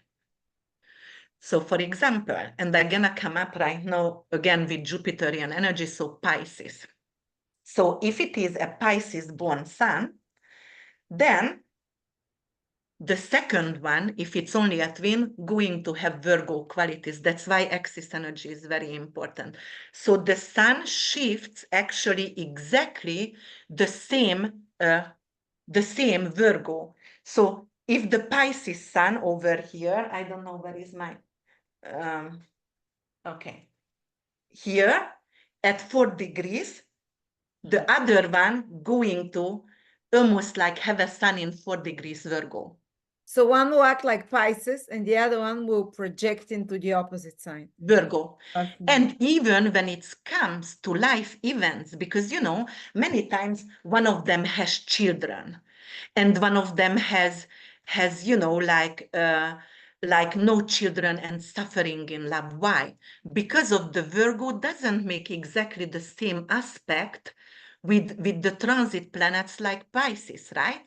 So for example, and I'm gonna come up right now again with Jupiterian energy, so Pisces. So if it is a Pisces born sun, then the second one, if it's only a twin, going to have Virgo qualities. That's why axis energy is very important. So the sun shifts actually exactly the same Virgo. So if the Pisces sun over here, I don't know where is my, okay, here at 4 degrees, The other one going to almost like have a sun in 4 degrees Virgo. So one will act like Pisces and the other one will project into the opposite sign. Virgo. Fascinating. And even when it comes to life events, because, you know, many times one of them has children and one of them has, you know, like no children and suffering in love. Why? Because of the Virgo doesn't make exactly the same aspect with the transit planets like Pisces, right?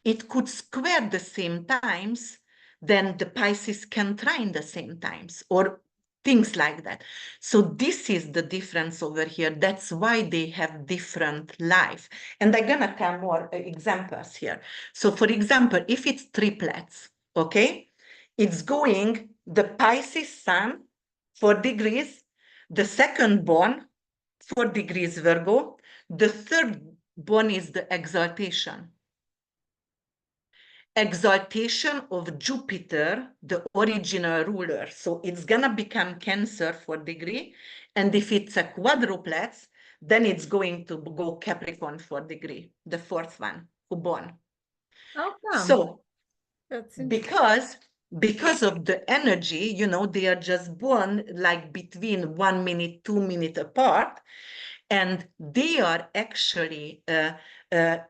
It could square the same times, then the Pisces can trine the same times, or things like that. So this is the difference over here. That's why they have different life. And I'm gonna tell more examples here. So for example, if it's triplets, okay, it's going the Pisces sun, 4 degrees, the second born, 4 degrees Virgo, the third born is the exaltation of Jupiter, the original ruler. So it's gonna become Cancer 4 degree. And if it's a quadruplets, then it's going to go Capricorn 4 degree, the fourth one who born. How come? So That's because of the energy, you know, they are just born like between 1 minute, 2 minutes apart. And they are actually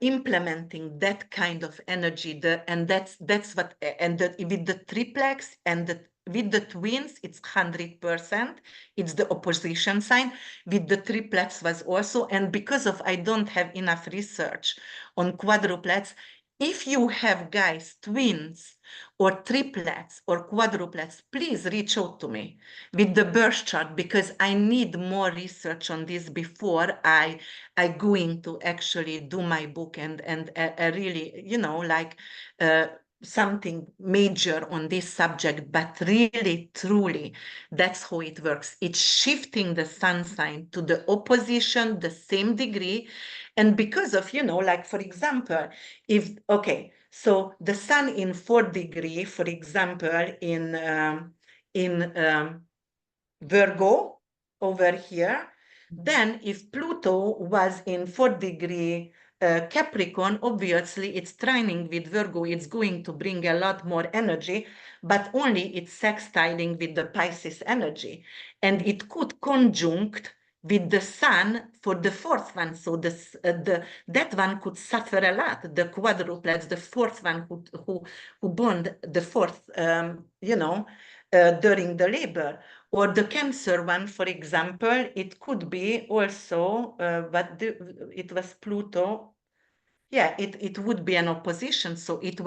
implementing that kind of energy. And that's what, and with the triplex and with the twins, it's 100%. It's the opposition sign. With the triplets was also, and because of I don't have enough research on quadruplets, if you have guys, twins or triplets or quadruplets, please reach out to me with the birth chart, because I need more research on this before I going to actually do my book and really, you know, like something major on this subject. But really, truly, that's how it works. It's shifting the sun sign to the opposition, the same degree. And because of, you know, like, for example, if, okay, so the sun in 4 degree, for example, in Virgo over here, then if Pluto was in 4 degree Capricorn, obviously it's trining with Virgo, it's going to bring a lot more energy, but only it's sextiling with the Pisces energy. And it could conjunct with the sun for the fourth one. So that one could suffer a lot. The quadruplets, the fourth one who bond the fourth, you know, during the labor. Or the Cancer one, for example, it could be also, but it was Pluto. Yeah, it would be an opposition, so it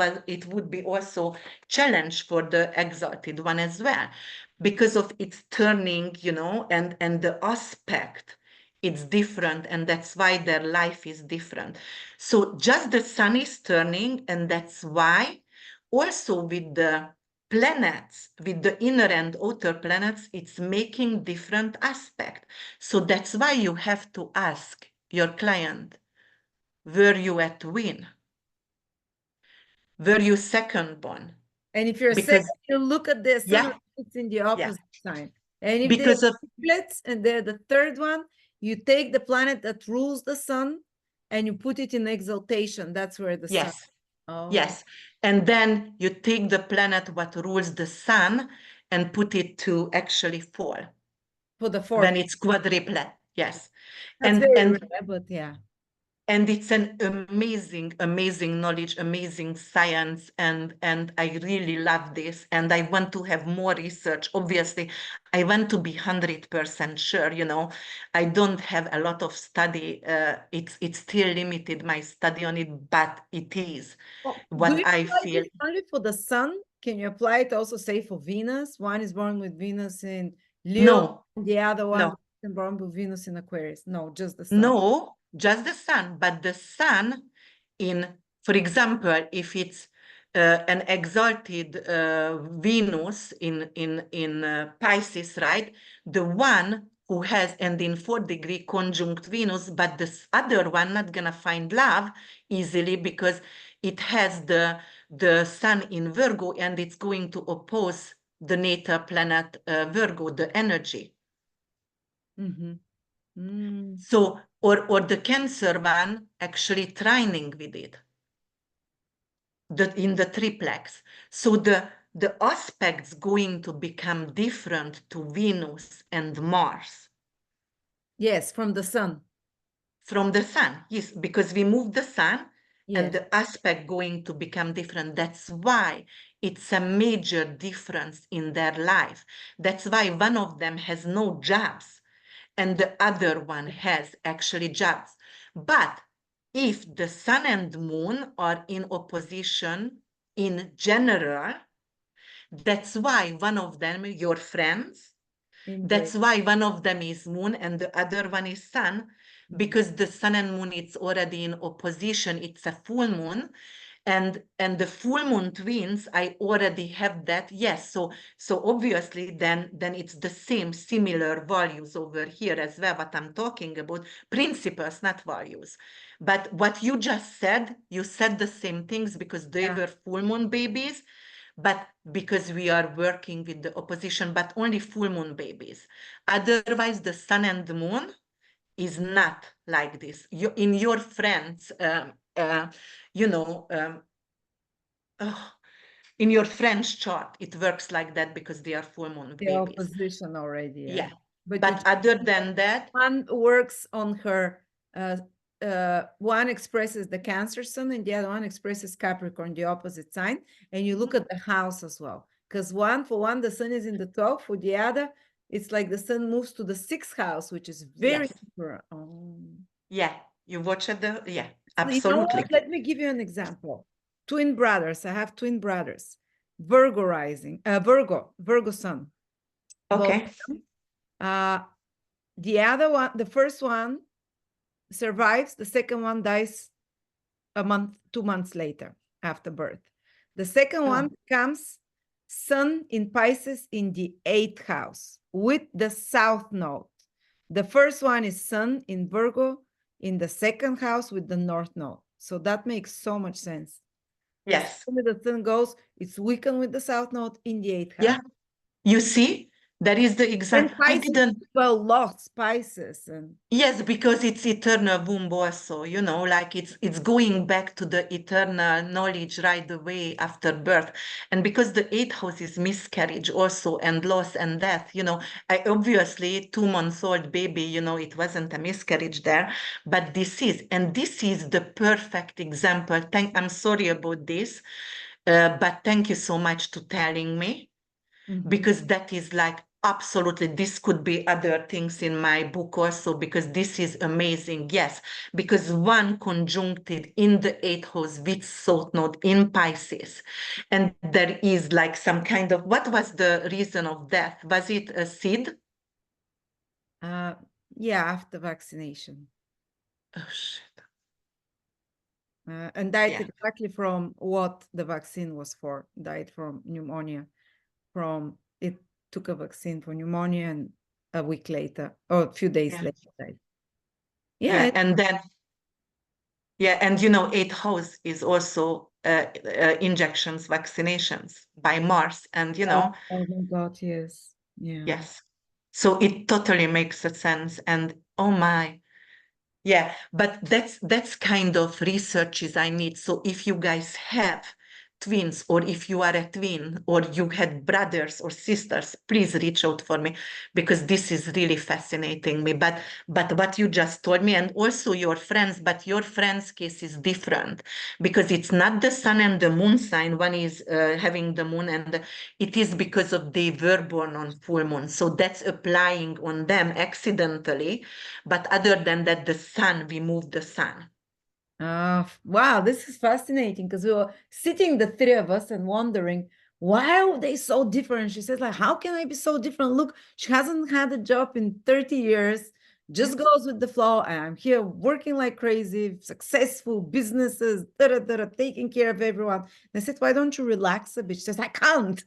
would be also challenge for the exalted one as well, because of its turning, you know, and the aspect, it's different, and that's why their life is different. So just the sun is turning, and that's why also with the planets, with the inner and outer planets, it's making different aspect. So that's why you have to ask your client, were you a twin? Were you second born? And if you're Because, second, you look at the sun, yeah, it's in the opposite sign. And if because they're of, triplets and they're the third one, you take the planet that rules the sun and you put it in exaltation. That's where the sun. yes, Oh, yes. And then you take the planet what rules the sun and put it to actually fall for the fourth. when it's quadruplet. Yes. That's And very rare, but yeah. and it's an amazing knowledge, amazing science, and I really love this, and I want to have more research. Obviously, I want to be 100% sure, you know. I don't have a lot of study. It's still limited, my study on it, but it is Well, do what you I apply feel. this only for the sun? Can you apply it also, say, for Venus? One is born with Venus in Leo, No, and the other one no. is born with Venus in Aquarius. No, just the sun. No, just the sun. But the sun in, for example, if it's an exalted Venus in Pisces, right? The one who has, and in 4 degree conjunct Venus, but this other one not gonna find love easily because it has the sun in Virgo, and it's going to oppose the natal planet Virgo, the energy. Mm-hmm. Mm. So or the Cancer one actually trining with it, in the triplex. So the aspects going to become different to Venus and Mars. Yes, from the sun. From the sun, yes, because we move the sun and Yes. the aspect going to become different. That's why it's a major difference in their life. That's why one of them has no jobs and the other one has actually jobs. But if the sun and moon are in opposition in general, that's why one of them, your friends, In that's why one of them is moon and the other one is sun, because the sun and moon, it's already in opposition. It's a full moon. And the full moon twins, I already have that. Yes. So obviously then it's the same similar values over here as well, what I'm talking about, principles, not values. But what you just said, you said the same things because they were full moon babies, but because we are working with the opposition, but only full moon babies. Otherwise, the sun and the moon is not like this. In your friends, you know, oh, in your French chart, it works like that because they are full moon the babies. opposition already. Yeah. But But other than that, one works on her, one expresses the Cancer sun and the other one expresses Capricorn, the opposite sign. And you look at the house as well. Because for one, the sun is in the 12th, for the other, it's like the sun moves to the 6th house, which is very yes. different. Yeah, you watch it, yeah, So you know absolutely. what? Let me give you an example. Twin brothers. I have twin brothers. Virgo rising, Virgo sun. Okay. The other one, the first one survives, the second one dies a month, 2 months later after birth. The second one comes sun in Pisces in the 8th house with the south node. The first one is sun in Virgo in the 2nd house with the north node. So that makes so much sense. Yes. The sun goes, it's weakened with the south node in the 8th house. Yeah. You see, that is the exact. And Pisces, well, lost Pisces. And yes, because it's eternal womb also, like it's going back to the eternal knowledge right away after birth. And because the 8th house is miscarriage also and loss and death, I obviously 2 months old baby, it wasn't a miscarriage there, but this is the perfect example. I'm sorry about this, but thank you so much to telling me. Because that is like absolutely, this could be other things in my book also, because this is amazing. Yes, because one conjuncted in the 8th house with south node in Pisces, and there is like some kind of, what was the reason of death? Was it a seed? Yeah, after vaccination. Oh shit. And died exactly from what the vaccine was for. Died from pneumonia. It took a vaccine for pneumonia, and a week later, or a few days later, died. And then, and 8th house is also injections, vaccinations by Mars, and Oh my God, yes. Yeah. yes. So it totally makes a sense. And oh my, yeah, but that's kind of researches I need. So if you guys have twins, or if you are a twin, or you had brothers or sisters, please reach out for me, because this is really fascinating me. But what you just told me, and also your friends, but your friends' case is different, because it's not the sun and the moon sign. One is having the moon, and it is because of they were born on full moon. So that's applying on them accidentally. But other than that, the sun, we move the sun. Wow, this is fascinating, because we were sitting, the three of us, and wondering, why are they so different? She says, like, how can I be so different? Look, she hasn't had a job in 30 years, just goes with the flow. And I'm here working like crazy, successful businesses, taking care of everyone. And I said, why don't you relax a bit? She says, I can't.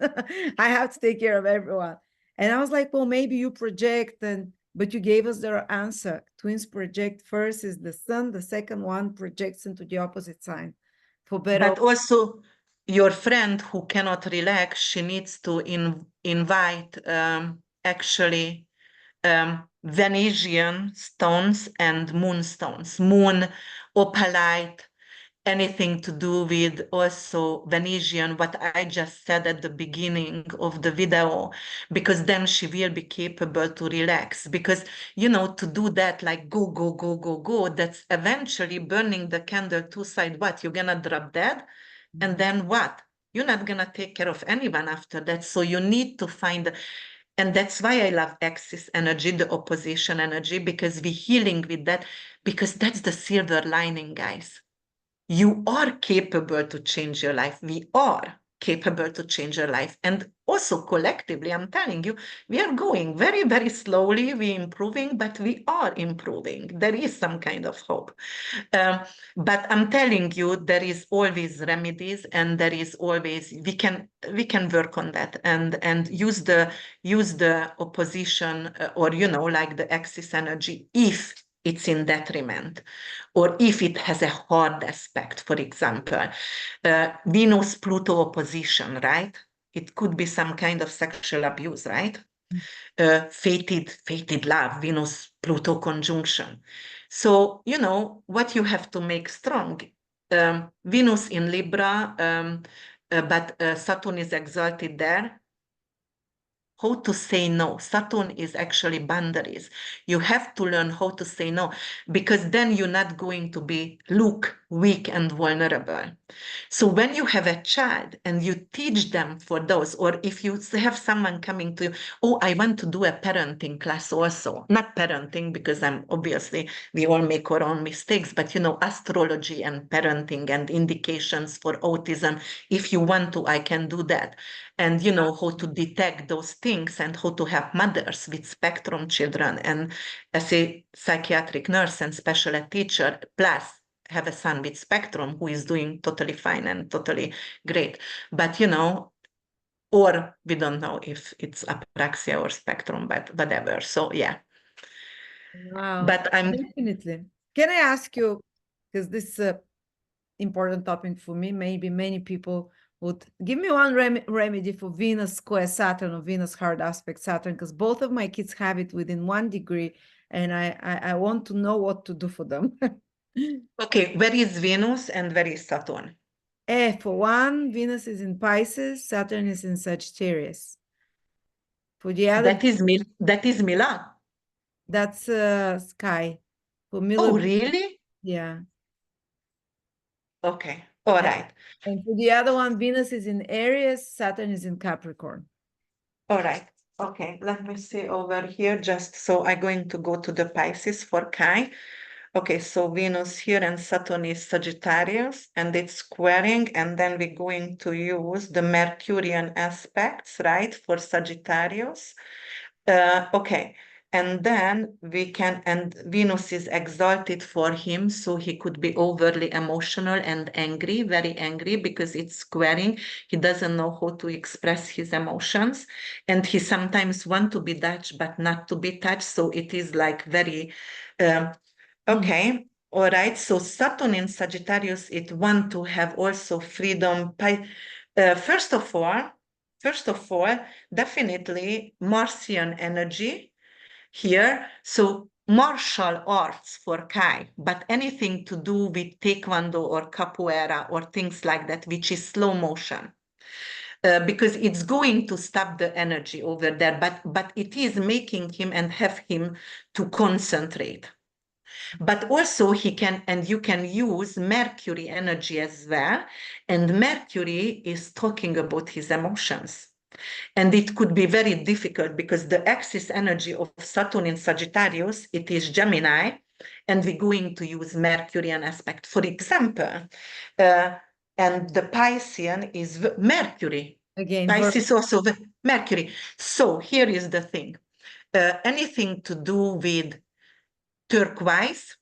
I have to take care of everyone. And I was like, well, maybe you project, but you gave us the answer. Twins project. First is the sun. The second one projects into the opposite sign. For better. But also, your friend who cannot relax, she needs to invite actually Venusian stones and moonstones, moon, opalite, anything to do with also Venusian, what I just said at the beginning of the video, because then she will be capable to relax. Because, you know, to do that, like go, go, go, go, go, that's eventually burning the candle two sides. What, you're gonna drop dead? And then what? You're not gonna take care of anyone after that. So you need to find, and that's why I love axis energy, the opposition energy, because we're healing with that, because that's the silver lining, guys. You are capable to change your life. We are capable to change your life. And also collectively, I'm telling you, we are going very, very slowly. We're improving, but we are improving. There is some kind of hope. But I'm telling you, there is always remedies, and there is always, we can work on that and use the opposition, or, you know, like the axis energy, if it's in detriment, or if it has a hard aspect. For example, Venus-Pluto opposition, right? It could be some kind of sexual abuse, right? Fated love, Venus-Pluto conjunction. So, you know, what you have to make strong. Venus in Libra, but Saturn is exalted there. How to say no. Saturn is actually boundaries. You have to learn how to say no, because then you're not going to look weak and vulnerable. So when you have a child and you teach them for those, or if you have someone coming to you, oh, I want to do a parenting class also. Not parenting, because we all make our own mistakes, but, you know, astrology and parenting and indications for autism. If you want to, I can do that. And, you know, how to detect those things, and how to have mothers with spectrum children. And as a psychiatric nurse and special ed teacher, plus have a son with spectrum who is doing totally fine and totally great. But, you know, or we don't know if it's apraxia or spectrum, but whatever. So, yeah. Wow, But definitely. Can I ask you, because this is an important topic for me, maybe many people would give me one remedy for Venus square Saturn or Venus hard aspect Saturn, because both of my kids have it within 1 degree, and I want to know what to do for them. okay, where is Venus and where is Saturn? For one, Venus is in Pisces, Saturn is in Sagittarius. For the other, that is Milan. that's Sky. For Miller, Oh, really? yeah. Okay, all right. And for the other one, Venus is in Aries, Saturn is in Capricorn. All right. Okay, let me see over here. Just so I'm going to go to the Pisces for Kai. Okay, so Venus here and Saturn is Sagittarius, and it's squaring, and then we're going to use the Mercurian aspects, right, for Sagittarius. Okay, and then and Venus is exalted for him, so he could be overly emotional and angry, very angry, because it's squaring. He doesn't know how to express his emotions, and he sometimes want to be touched but not to be touched. So it is like very okay. All right. So Saturn in Sagittarius, it want to have also freedom. First of all, definitely Martian energy here. So martial arts for Kai, but anything to do with Taekwondo or Capoeira or things like that, which is slow motion. Because it's going to stop the energy over there, but it is making him and have him to concentrate. But also you can use Mercury energy as well. And Mercury is talking about his emotions. And it could be very difficult because the axis energy of Saturn in Sagittarius, it is Gemini, and we're going to use Mercurian aspect. For example, and the Piscean is Mercury. Again, Pisces also Mercury. So here is the thing. Anything to do with turquoise,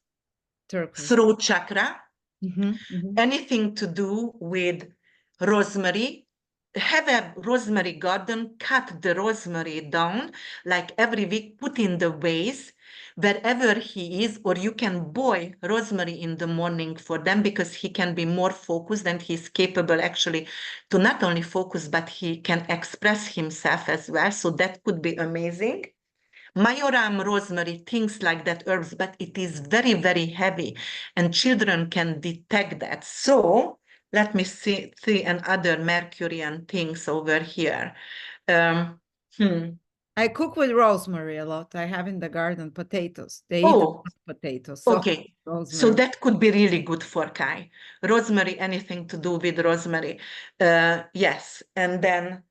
throat chakra, anything to do with rosemary, have a rosemary garden, cut the rosemary down, like every week, put in the vase wherever he is, or you can boil rosemary in the morning for them, because he can be more focused and he's capable actually to not only focus, but he can express himself as well. So that could be amazing. majoram, rosemary, things like that, herbs, but it is very, very heavy, and children can detect that. So let me see another Mercurian things over here. Um, hmm. I cook with rosemary a lot. I have in the garden potatoes. They eat a lot Oh, of potatoes. So okay. So rosemary. that could be really good for Kai. Rosemary, anything to do with rosemary. Yes. And then,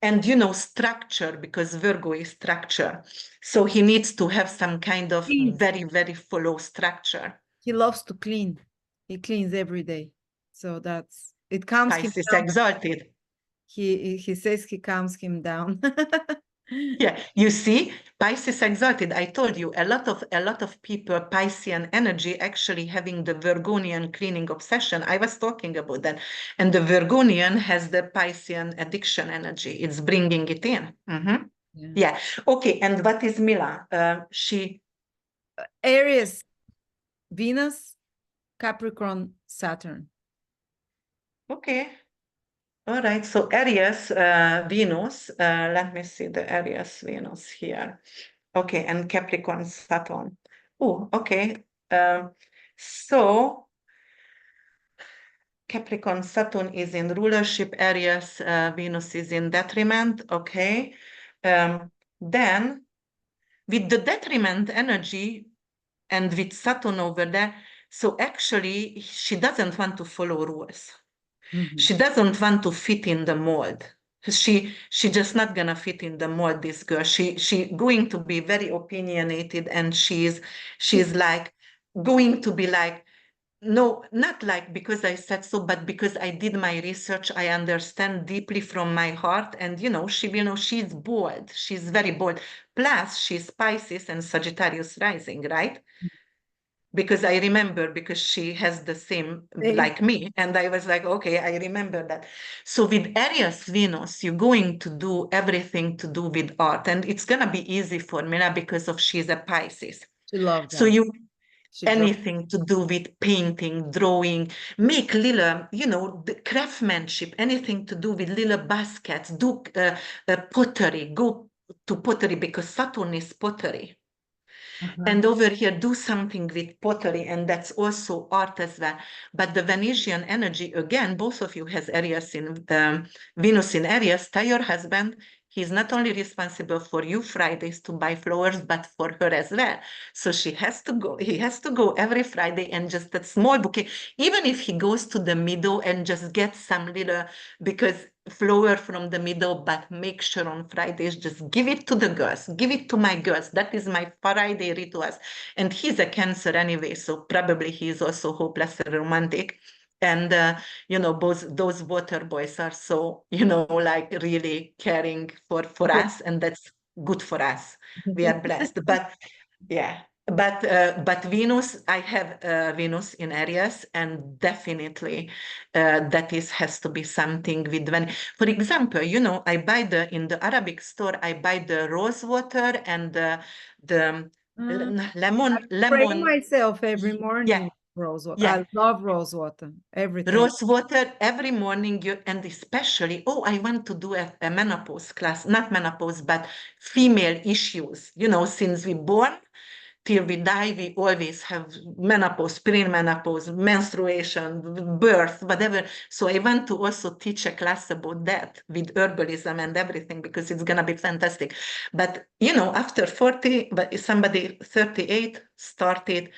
and structure, because Virgo is structure. So he needs to have some kind of Cleans. very, very follow structure. He loves to clean. He cleans every day. So that's it calms him Pisces down. exalted. He says he calms him down. Yeah, you see, Pisces exalted. I told you a lot of people, Piscean energy, actually having the Virgonian cleaning obsession. I was talking about that, and the Virgonian has the Piscean addiction energy. It's bringing it in. Yeah. Yeah. Okay. And what is Mila? She. Aries, Venus, Capricorn, Saturn. Okay. All right. So Aries, Venus. Let me see the Aries Venus here. Okay, and Capricorn Saturn. Oh, okay. So Capricorn Saturn is in rulership areas, Venus is in detriment. Okay. Then with the detriment energy and with Saturn over there, so actually she doesn't want to follow rules. She doesn't want to fit in the mold. She just not gonna fit in the mold, this girl. She going to be very opinionated, and she's like going to be like, no, not like because I said so, but because I did my research, I understand deeply from my heart. And she will know she's bold. She's very bold. Plus, she's Pisces and Sagittarius rising, right? Because I remember, because she has the same Same. like me, and I was like, okay, I remember that. So with Aries Venus, you're going to do everything to do with art, and it's gonna be easy for Mila because of she's a Pisces. She loves So that. you She draws. anything to do with painting, drawing, make little, the craftsmanship, anything to do with little baskets, do pottery, go to pottery because Saturn is pottery. And over here, do something with pottery, and that's also art as well. But the Venusian energy, again, both of you has Aries in Venus in Aries. Tell your husband he's not only responsible for you Fridays to buy flowers, but for her as well. So he has to go every Friday and just that small bouquet, even if he goes to the meadow and just gets some little, because flower from the middle, but make sure on Fridays, just give it to the girls, give it to my girls. That is my Friday rituals. And he's a Cancer anyway, so probably he's also hopeless and romantic. And, both those water boys are so, like really caring for us, and that's good for us. We are blessed. But yeah, but Venus, I have Venus in Aries, and definitely that has to be something with when. For example, I buy in the Arabic store, I buy the rose water and the lemon Spray myself every Yeah, morning. Rose water. yeah. I love rose water. Everything. Rose water every morning, and especially, I want to do a menopause class, not menopause, but female issues. Since we born till we die, we always have menopause, perimenopause, menstruation, birth, whatever. So I want to also teach a class about that with herbalism and everything, because it's gonna be fantastic. But after 40, but somebody 38 started,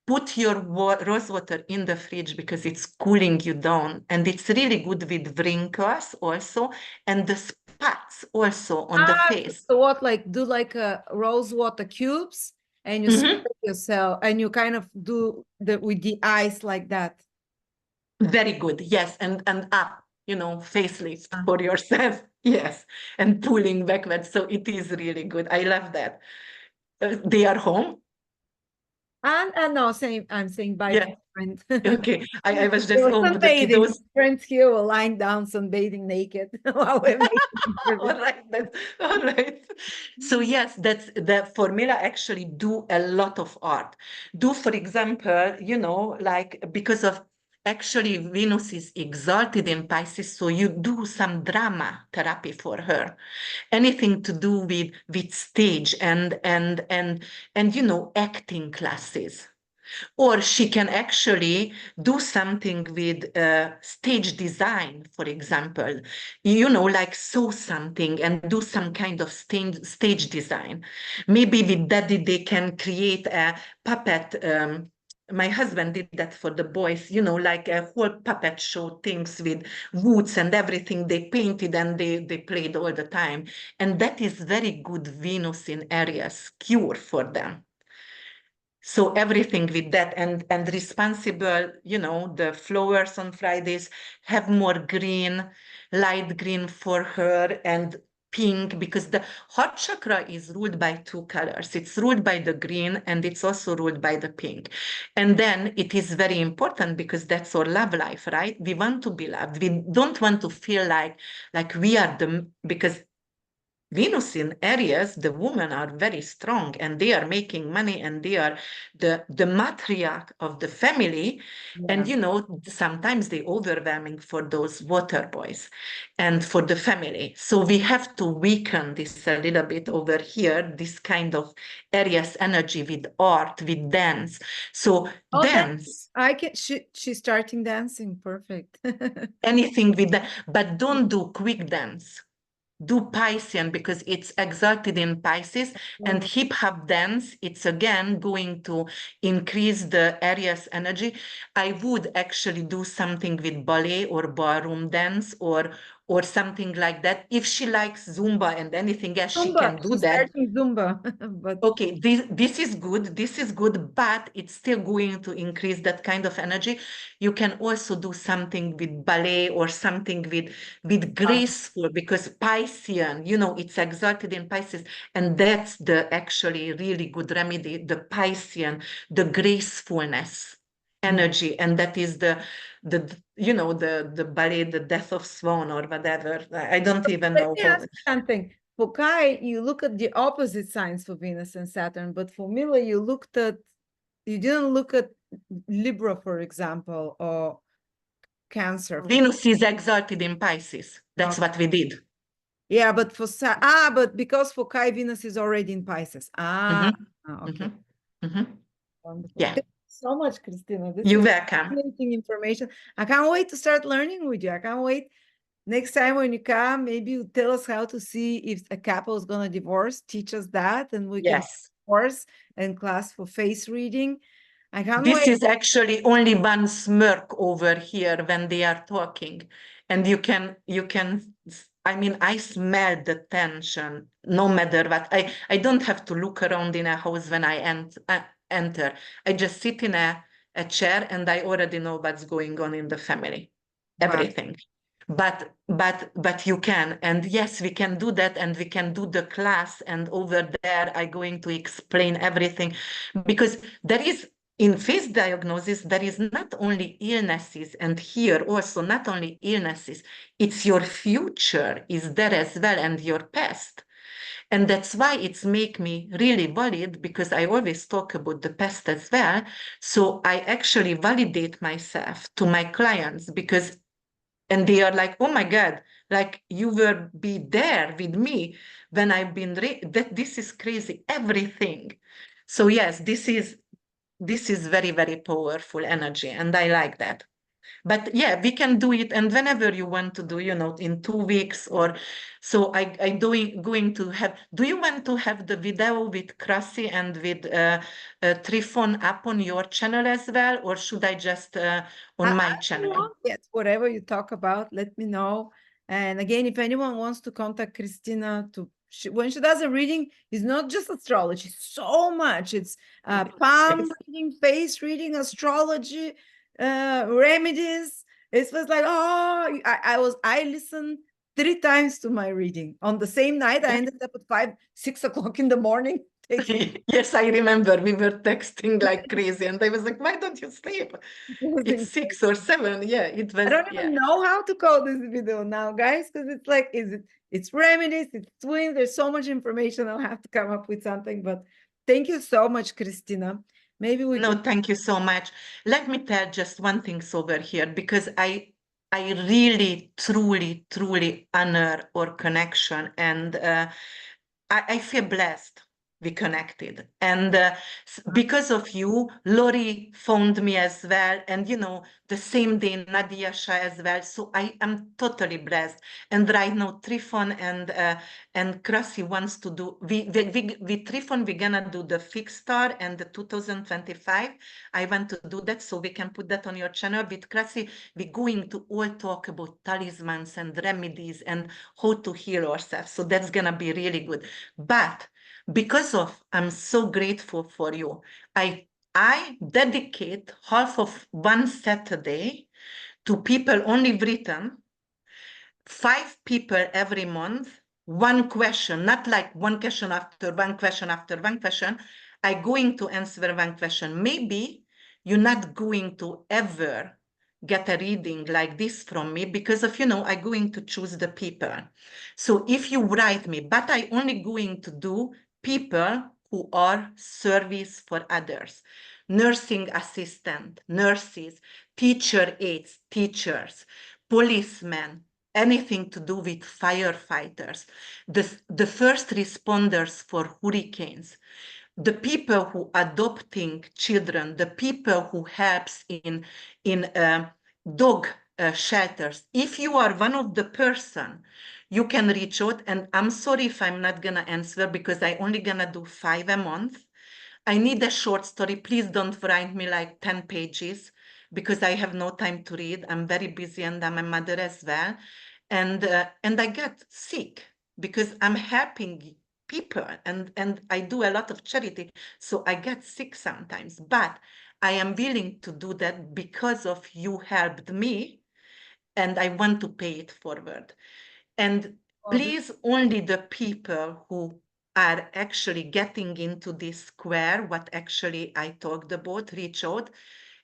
put your rose water in the fridge because it's cooling you down, and it's really good with wrinkles also, and the spots also on the face. So what, like do like a rose water cubes and you spray yourself and you kind of do with the ice like that. Very good. Yes. And up, facelift for yourself. Yes. And pulling backwards. So it is really good. I love that. They are home. And no, same. I'm saying bye to Yeah. friend. Okay. I was They just were home with the sunbathing. kiddos. Friends here were lying down sunbathing naked while we're making All right. All right. So yes, that's the formula. Actually do a lot of art. Do, for example, like because of actually Venus is exalted in Pisces, so you do some drama therapy for her, anything to do with stage and acting classes. Or she can actually do something with stage design, for example, like sew something and do some kind of stage design. Maybe with Daddy, they can create a puppet. My husband did that for the boys, like a whole puppet show, things with woods and everything. They painted and they played all the time. And that is very good Venus in Aries cure for them. So everything with that and responsible, the flowers on Fridays have more green, light green for her and pink, because the heart chakra is ruled by two colors. It's ruled by the green and it's also ruled by the pink. And then it is very important because that's our love life, right? We want to be loved. We don't want to feel like we are because Venus in Aries, the women are very strong and they are making money and they are the matriarch of the family. And sometimes they overwhelming for those water boys and for the family. So we have to weaken this a little bit over here, this kind of Aries energy with art, with dance. So Oh, dance, I can. She's starting dancing. Perfect. anything with that, but don't do quick dance. Do Piscean because it's exalted in Pisces, and hip hop dance, it's again going to increase the Aries energy. I would actually do something with ballet or ballroom dance or something like that. If she likes Zumba and anything else, she Zumba. can do She's that. starting Zumba, but Okay, this is good. This is good, but it's still going to increase that kind of energy. You can also do something with ballet or something with graceful, because Piscean, it's exalted in Pisces, and that's the actually really good remedy, the Piscean, the gracefulness energy, and that is the ballet, the death of swan or whatever. I don't even let know me how. ask you something. For Kai, you look at the opposite signs for Venus and Saturn, but for Mila, you didn't look at Libra, for example, or Cancer. Venus is exalted in Pisces. That's Okay. what we did. Yeah, but but because for Kai, Venus is already in Pisces. Okay. Wonderful. Yeah, Thank you so much, Krisztina. This you're is welcome. fascinating information. I can't wait to start learning with you. I can't wait. Next time when you come, maybe you tell us how to see if a couple is going to divorce. Teach us that, and we can Yes. course and class for face reading. I can't This wait. is actually only one smirk over here when they are talking. And I mean, I smell the tension no matter what. I don't have to look around in a house when I enter. I just sit in a chair and I already know what's going on in the family, Wow. everything. But you can, and yes, we can do that, and we can do the class, and over there I'm going to explain everything, because there is in face diagnosis, there is not only illnesses, and here also not only illnesses, it's your future is there as well, and your past. And that's why it's make me really valid, because I always talk about the past as well. So I actually validate myself to my clients, because and they are like, oh my God, like you will be there with me when I've been that this is crazy, everything. So yes, this is very, very powerful energy, and I like that. But yeah, we can do it, and whenever you want to do, in 2 weeks or so. Going to have. Do you want to have the video with Krasi and with Trifon up on your channel as well, or should I just on my I don't channel? know yet. Whatever you talk about, let me know. And again, if anyone wants to contact Krisztina when she does a reading, it's not just astrology, so much. It's palm reading, face reading, astrology, remedies. It was like, oh, I listened 3 times to my reading on the same night. I ended up at 5, 6 o'clock in the morning. Yes, I remember we were texting like crazy, and I was like, why don't you sleep? It's 6 or 7. Yeah, it was. I don't Yeah. even know how to call this video now, guys, because it's like, it's remedies, it's twins. There's so much information. I'll have to come up with something. But thank you so much, Krisztina. Maybe we No, can. thank you so much. Let me tell just one thing over here, because I really, truly, truly honor our connection, and I feel blessed we connected. And because of you, Lori found me as well. And, the same day, Nadia Shah as well. So I am totally blessed. And right now, Trifon and Krasi wants to do, we Trifon, we're going to do the fixed star and the 2025. I want to do that so we can put that on your channel. With Krasi, we're going to all talk about talismans and remedies and how to heal ourselves. So that's going to be really good. But because of I'm so grateful for you, I dedicate half of one Saturday to people only Britain, 5 people every month, one question, not like one question after one question after one question. I'm going to answer one question. Maybe you're not going to ever get a reading like this from me because of, I'm going to choose the people. So if you write me, but I only going to do people who are service for others, nursing assistant, nurses, teacher aides, teachers, policemen, anything to do with firefighters, the first responders for hurricanes, the people who adopting children, the people who helps in dog shelters. If you are one of the person, you can reach out. And I'm sorry if I'm not gonna answer because I only gonna do 5 a month. I need a short story. Please don't write me like 10 pages because I have no time to read. I'm very busy and I'm a mother as well. And I get sick because I'm helping people and I do a lot of charity. So I get sick sometimes, but I am willing to do that because of you helped me and I want to pay it forward. And please, only the people who are actually getting into this square, what actually I talked about, reach out.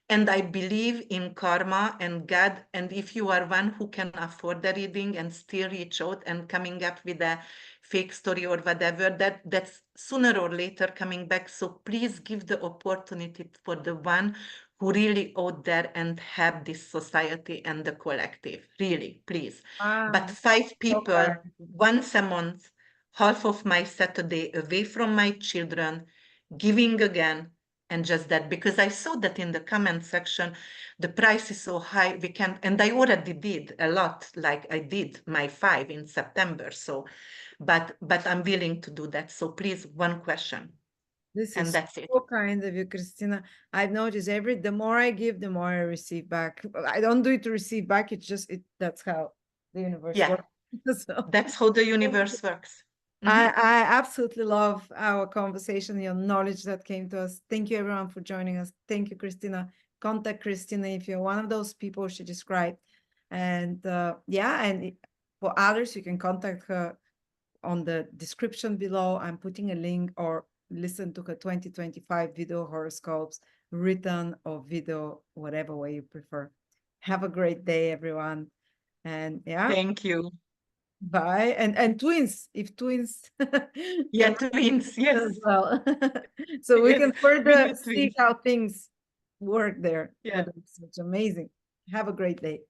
And I believe in karma and God. And if you are one who can afford the reading and still reach out and coming up with a fake story or whatever, that's sooner or later coming back. So please give the opportunity for the one who really out there and have this society and the collective, really, please. But 5 people once a month, half of my Saturday away from my children, giving again, and just that, because I saw that in the comment section, the price is so high, we can't, and I already did a lot, like I did my 5 in September. So, but I'm willing to do that. So please, one question. This and is that's it. so kind of you, Krisztina. I've noticed the more I give, the more I receive back. I don't do it to receive back. It's just, that's how the universe Yeah, works. So, that's how the universe works. I absolutely love our conversation, your knowledge that came to us. Thank you, everyone, for joining us. Thank you, Krisztina. Contact Krisztina if you're one of those people she described. And yeah, and for others, you can contact her on the description below. I'm putting a link, or listen to her 2025 video horoscopes, written or video, whatever way you prefer. Have a great day, everyone. And yeah. Thank you. Bye. And twins, if twins Yeah, can twins, yes. as well. So we Yes, can we further do see twins. how things work there. Yeah. It's amazing. Have a great day.